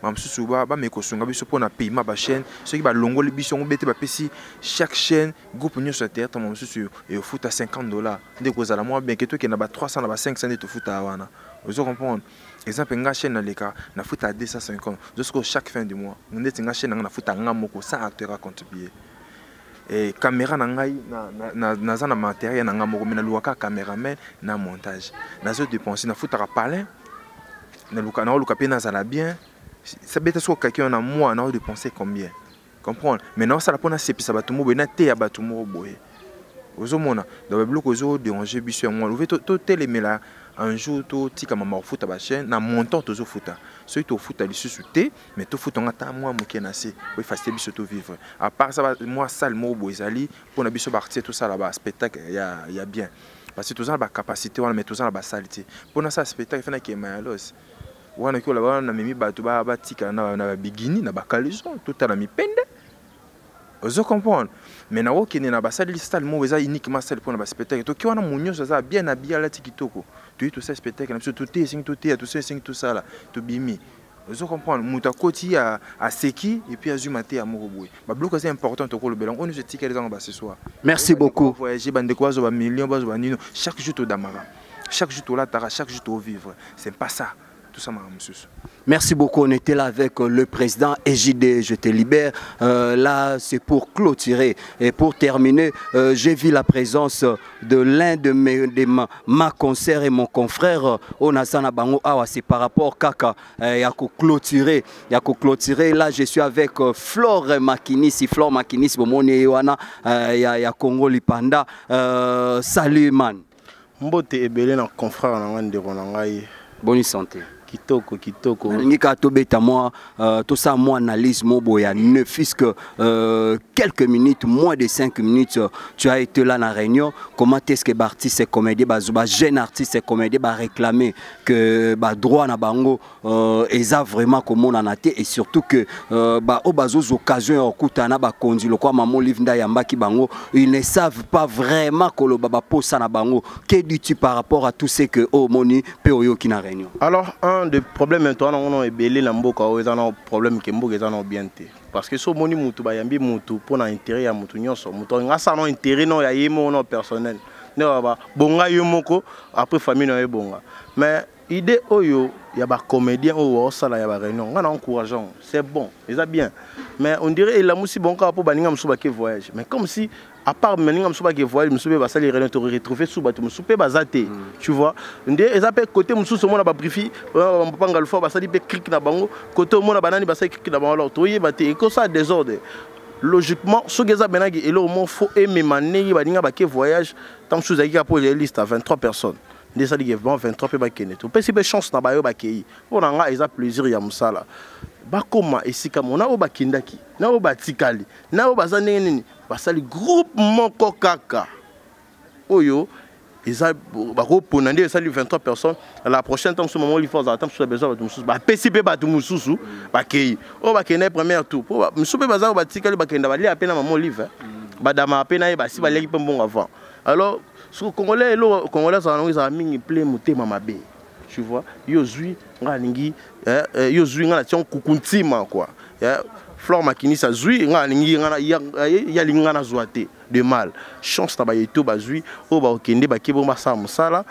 Speaker 14: Même si tu vas me construire, biso pour na payer ma chaîne. Ceux qui va longo les biso, on bête pesi chaque chaîne groupe union sur terre, même si tu et au foot à $50. Dès que vous allez moi bien que toi qui n'a pas 300, n'a pas 500 de foot à wana. Vous comprenez? Exemple nga chaîne na leka na foot à 250. Jusqu'au chaque fin du mois. On est nga chaîne na foot à ngamoko 100 acteurs à contribuer. Et caméra nangai na zana matériel nanga moko mena luaka caméraman na montage na zo dépenser na futaka palin na luka na luka pe na zala bien ça bête so quelqu'un na moi na dépenser combien comprendre maintenant ça la pona sepisa batu mo na te ya batu mo boye ozomona dans le bloc ozo déranger biso moi lever to telemela un jour to tika mama futa ba chaîne na montant tozo futa ceux to futa li susuté mais to futa ngata moi mo kenase oui facile biso to vivre à part ça moi salle mo boizali pour na biso partir tout ça là-bas spectacle il y a bien parce que tout ça ba capacité on met tout ça là-bas salité pour na ça spectacle fena ki malos wana ko là na mimi batu ba tika na bigini na ba calison tout à la mi pende. Vous comprenez? Mais na okene na ba salle style mo weza uniquement salle pour na spectacle to ki wana munyo ça bien habillé la tikitoko tout ça spectacle tout tout ça là tout bimi. Vous comprenez? Muta koti à seki et puis à zumate à moroboy. Ba bloc c'est important to ko le belon on nous tika les ans ce soir.
Speaker 5: Merci beaucoup.
Speaker 14: Voyager bande quoi zo ba millions ba zo ba nino chaque jour to damara. Chaque jour to la tara chaque jour to vivre. C'est pas ça. Tout ça, monsieur.
Speaker 5: Merci beaucoup. On était là avec le président EJD. Je te libère. Là, c'est pour clôturer. Et pour terminer, j'ai vu la présence de l'un de ma concerts et mon confrère. Onasana Bango Awa. C'est par rapport Kaka. Il y a qu'à clôturer. Là, je suis avec Flore Makinis. Flore Makinis, Bomone Yoana. Il y a Congo Lipanda. Salut, man.
Speaker 15: Mbote Ebele, notre confrère,
Speaker 5: bonne santé.
Speaker 15: Kitoko.
Speaker 5: Nika tobeta moi tout ça moi analyse mon boya ne fût que quelques minutes, moins de 5 minutes tu as été là dans la réunion. Comment est-ce que artiste et comédien ba jeune artiste et comédien ba réclamer que ba droit na bango eza vraiment comme on en a été et surtout que ba obazos occasion okutana ba kondi le quoi maman livre yamba ki bango ils ne savent pas vraiment que le baba posa na bango. Que dis-tu par rapport à tout ce que moni peoyo ki na réunion?
Speaker 15: Alors de problème maintenant on a belé la mboka o ezana problème ke mboka ezana bien te parce que so moni mutu ba yambi mutu pour na intérêt ya mutu nyonso mutu ngasa no intérêt no ya yemo no personnel ne ba bonga yomoko après famille no bonga mais idée oyo ya ba comédien oyo sala ya ba réunion ngana encourageant c'est bon ils a bien mais on dirait il a musi bon ka pour baninga musuba ke voyage mais comme si à part baninga musuba ke voyage musuba ba sala réunion to retrouver sous bato musuba bazate tu vois on dirait ils a pe côté mususu mona ba brifi ba panga le fois ba sali pe clic na bango côté mona banani ba sali clic na bango alors to yeba te et que ça désordre logiquement ce que ça benagi et là au faut aimer maner baninga ba ke voyage tant sous aki pour les liste à 23 personnes. Des salles qui vont 23 pe ba kené to pesi be chance na ba yo ba kei on nga eza plaisir ya musala ba koma esika mona o ba kindaki na o ba tikali na o ba zanenge nini ba sali groupe moko kaka oyo eza ba ko pona ndé sali 23 personnes la prochaine temps ce moment il faut attendre sur besoin de mususu ba pesi pe ba mususu ba kei o ba kené première tour po mususu pe ba za ba tikali ba kenda ba li apena maman livre ba dama apena e ba si ba leki pe mbongo avant alors ce Congolais, les Congolais, ils ont mis plein de mamabe. Tu vois, Yozui, Nganingi, Yozui, Ngana, Kukuntima, quoi. Flore Makini, ça zui, Nganingi, Yalingana Zouate, de mal. Chance, Tabayeto, Bazui, Oba Okende, Bakebo Massa, Moussala.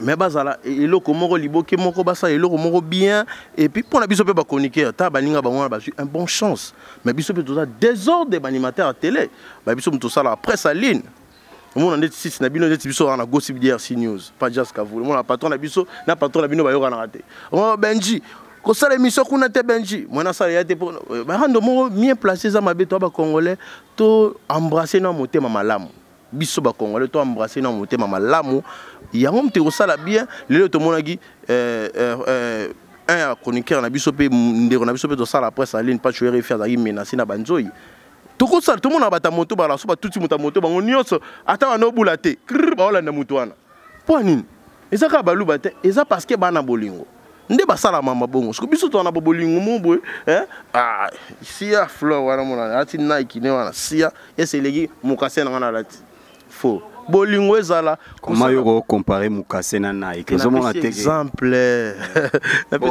Speaker 15: Mais bazala, et le Komoro Libo, Kemoko Bassa, et le Komoro bien. Et puis, pour la bisope Bakonique, Tabaninga Bawana, Bazui, une bonne chance. Mais bisope, tout ça, désordre des animateurs à télé. Bisope, tout ça, la presse à ligne. Mon on est 6 na bino net biso na gossip DRC news pas just ka vous mon patron na biso na patron na bino ba yo kana raté oh Benji ko sala émission kuna te Benji moi na sala ya te pour ba rando mo bien placé za mabeto ba congolais to embrasser na motema malamu biso ba congolais to embrasser na motema malamu ya ngom te ko sala bien lelo to monaki un chroniqueur na biso pe ndeko na biso pe to sala presse en ligne pas tuer faire za menacer na banzoi tout le monde a battu moto ba la so ba tout muta moto ba ngonyoso ata wana obulate ba wala na mutu wana poni ezaka balu bate eza parce que bana bolingo nde basala mama bongo so biso to na bolingo mumbo ah sia flow wana mona ati Nike ne wana sia eselegi mukase na wana lati faux bolingo ezala
Speaker 5: comment yo comparer mukase na Nike ezomona te
Speaker 15: exemple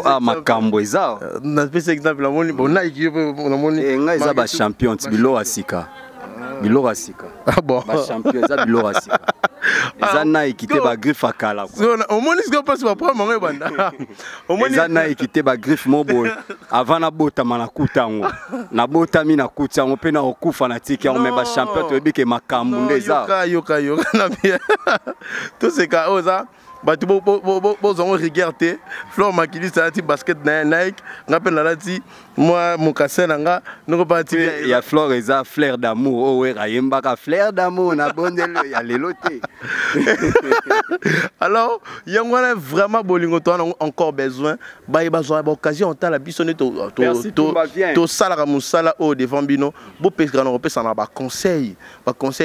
Speaker 5: ah makambo eza
Speaker 15: na pese exemple moni bon Nike na moni
Speaker 5: nga eza ba champion bilo asika
Speaker 15: ah bon
Speaker 5: ba champion eza bilo asika eza Nike te ba griffe akala
Speaker 15: au moni ce que passe ba prendre mango banda
Speaker 5: au moni eza Nike te ba griffe mobo avant na bota mana kutango na bota mi na kutango pe na okufa na tiki on met ba champion to ebike makambo ndeza
Speaker 15: yoka na bien tout ce ka oza batu bo zongo regarder Flore Makini ça ti basket na Nike ngapela na lati moi mukase nanga noko parti
Speaker 5: ya Flore eza fleur d'amour o we rayemba ka fleur d'amour na bondelo ya leloté
Speaker 15: alors yango na vraiment bolingo to encore besoin ba besoin ba occasion ta la bisone to sala ka musala o devant bino bo pesika na repesa na ba conseil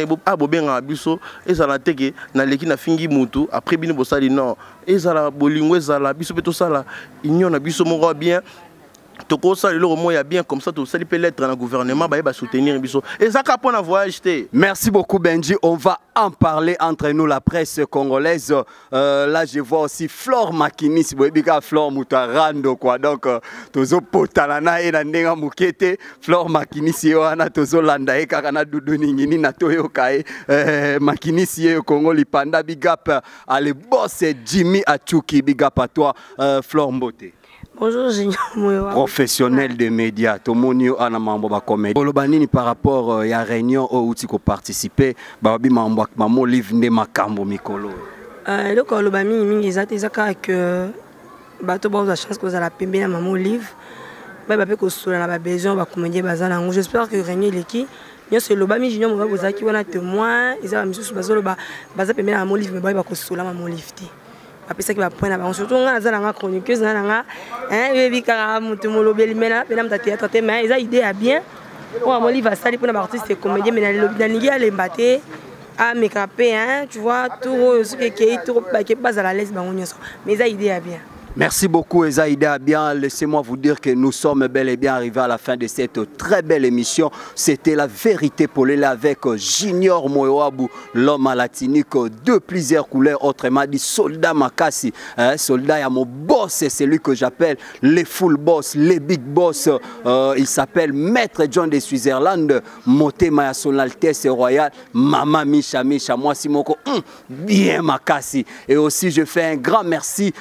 Speaker 15: bo abo benga biso ezala teke na leki na fingi mutu après bino bo sali non ezala bolingo ezala biso pe to sala union na biso moko bien toko sali le moya bien comme ça to sali peut lettre na gouvernement ba soutenir biso et ça ka pona voyage té.
Speaker 5: Merci beaucoup Benji, on va en parler entre nous la presse congolaise. Là je vois aussi Flore Makini si bobika Flore mutarando quoi donc tozo potalana et na ndenga mukete Flore Makini si wana tozo landa e kaka na dudu ningini na toyo kai Makini si Congo lipanda big up à le boss Jimmy Achuki big up à toi Flore Mbote.
Speaker 16: Bonjour, Junior.
Speaker 5: Professionnel des médias, tout le monde a un membre de la comédie. Bolobani par rapport à la réunion où tu as participé, babi membre maman livre de makambo mikolo.
Speaker 16: Le Bolobani mingi zaka que bato ba la chance que vous allez pembe na maman livre. Ba pe ko sula na ba besoin ba comédie bazana. J'espère que réunion leki Nyo c'est le bami Junior mo ba bozaki wana témoin, ils a misusu bazolo ba baza pembe na maman livre ba ko sula maman livre. Après ça qui va prendre avant surtout on a za chroniqueuse na nga bebi kaka mutu molobeli mena pena mta théâtre te mais ils a idée à bien on va livre ça pour les artistes et comédiens mais na lingi à l'embaté à mécapé tu vois tout ce qui est tout pas à la laisse bango nyonso mais ils a idée à bien.
Speaker 5: Merci beaucoup Ezaïda. Bien, laissez-moi vous dire que nous sommes bel et bien arrivés à la fin de cette très belle émission. C'était La Vérité Polele avec Junior Moyoabu, l'homme à la tinique de plusieurs couleurs, autrement dit Soldat Makasi. Soldat, il y a mon boss, c'est celui que j'appelle les full boss, les big boss. Il s'appelle Maître John de Switzerland, Motema à son Altesse Royale, Mama Misha Misha, moi Simoko, bien Makasi. Et aussi, je fais un grand merci,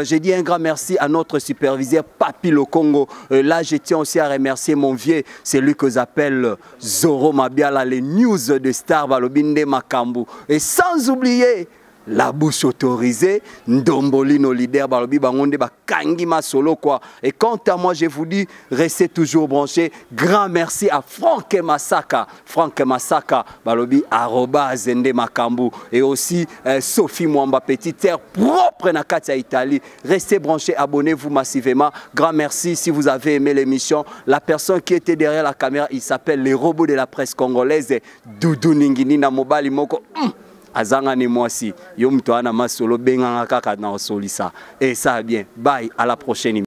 Speaker 5: j'ai dit un grand merci à notre superviseur Papi Le Congo. Là, je tiens aussi à remercier mon vieux, celui que j'appelle Zoro Mabiala, les news de Star Balobinde Makambu. Et sans oublier la bouche autorisée, Ndombolino leader Balobi Bangonde Bakangi Masolo quoi. Et quant à moi, je vous dis, restez toujours branchés. Grand merci à Franck Masaka, Balobi @zende Makambu. Et aussi Sophie Mwamba, petite terre propre na Katia Italie. Restez branchés, abonnez-vous massivement. Grand merci si vous avez aimé l'émission. La personne qui était derrière la caméra, il s'appelle les robots de la presse congolaise, Doudou Ningini na Mobali Moko. Azanga ni mwasi yo mtu ana masolo benga kaka na solisa et ça bien bye à la prochaine.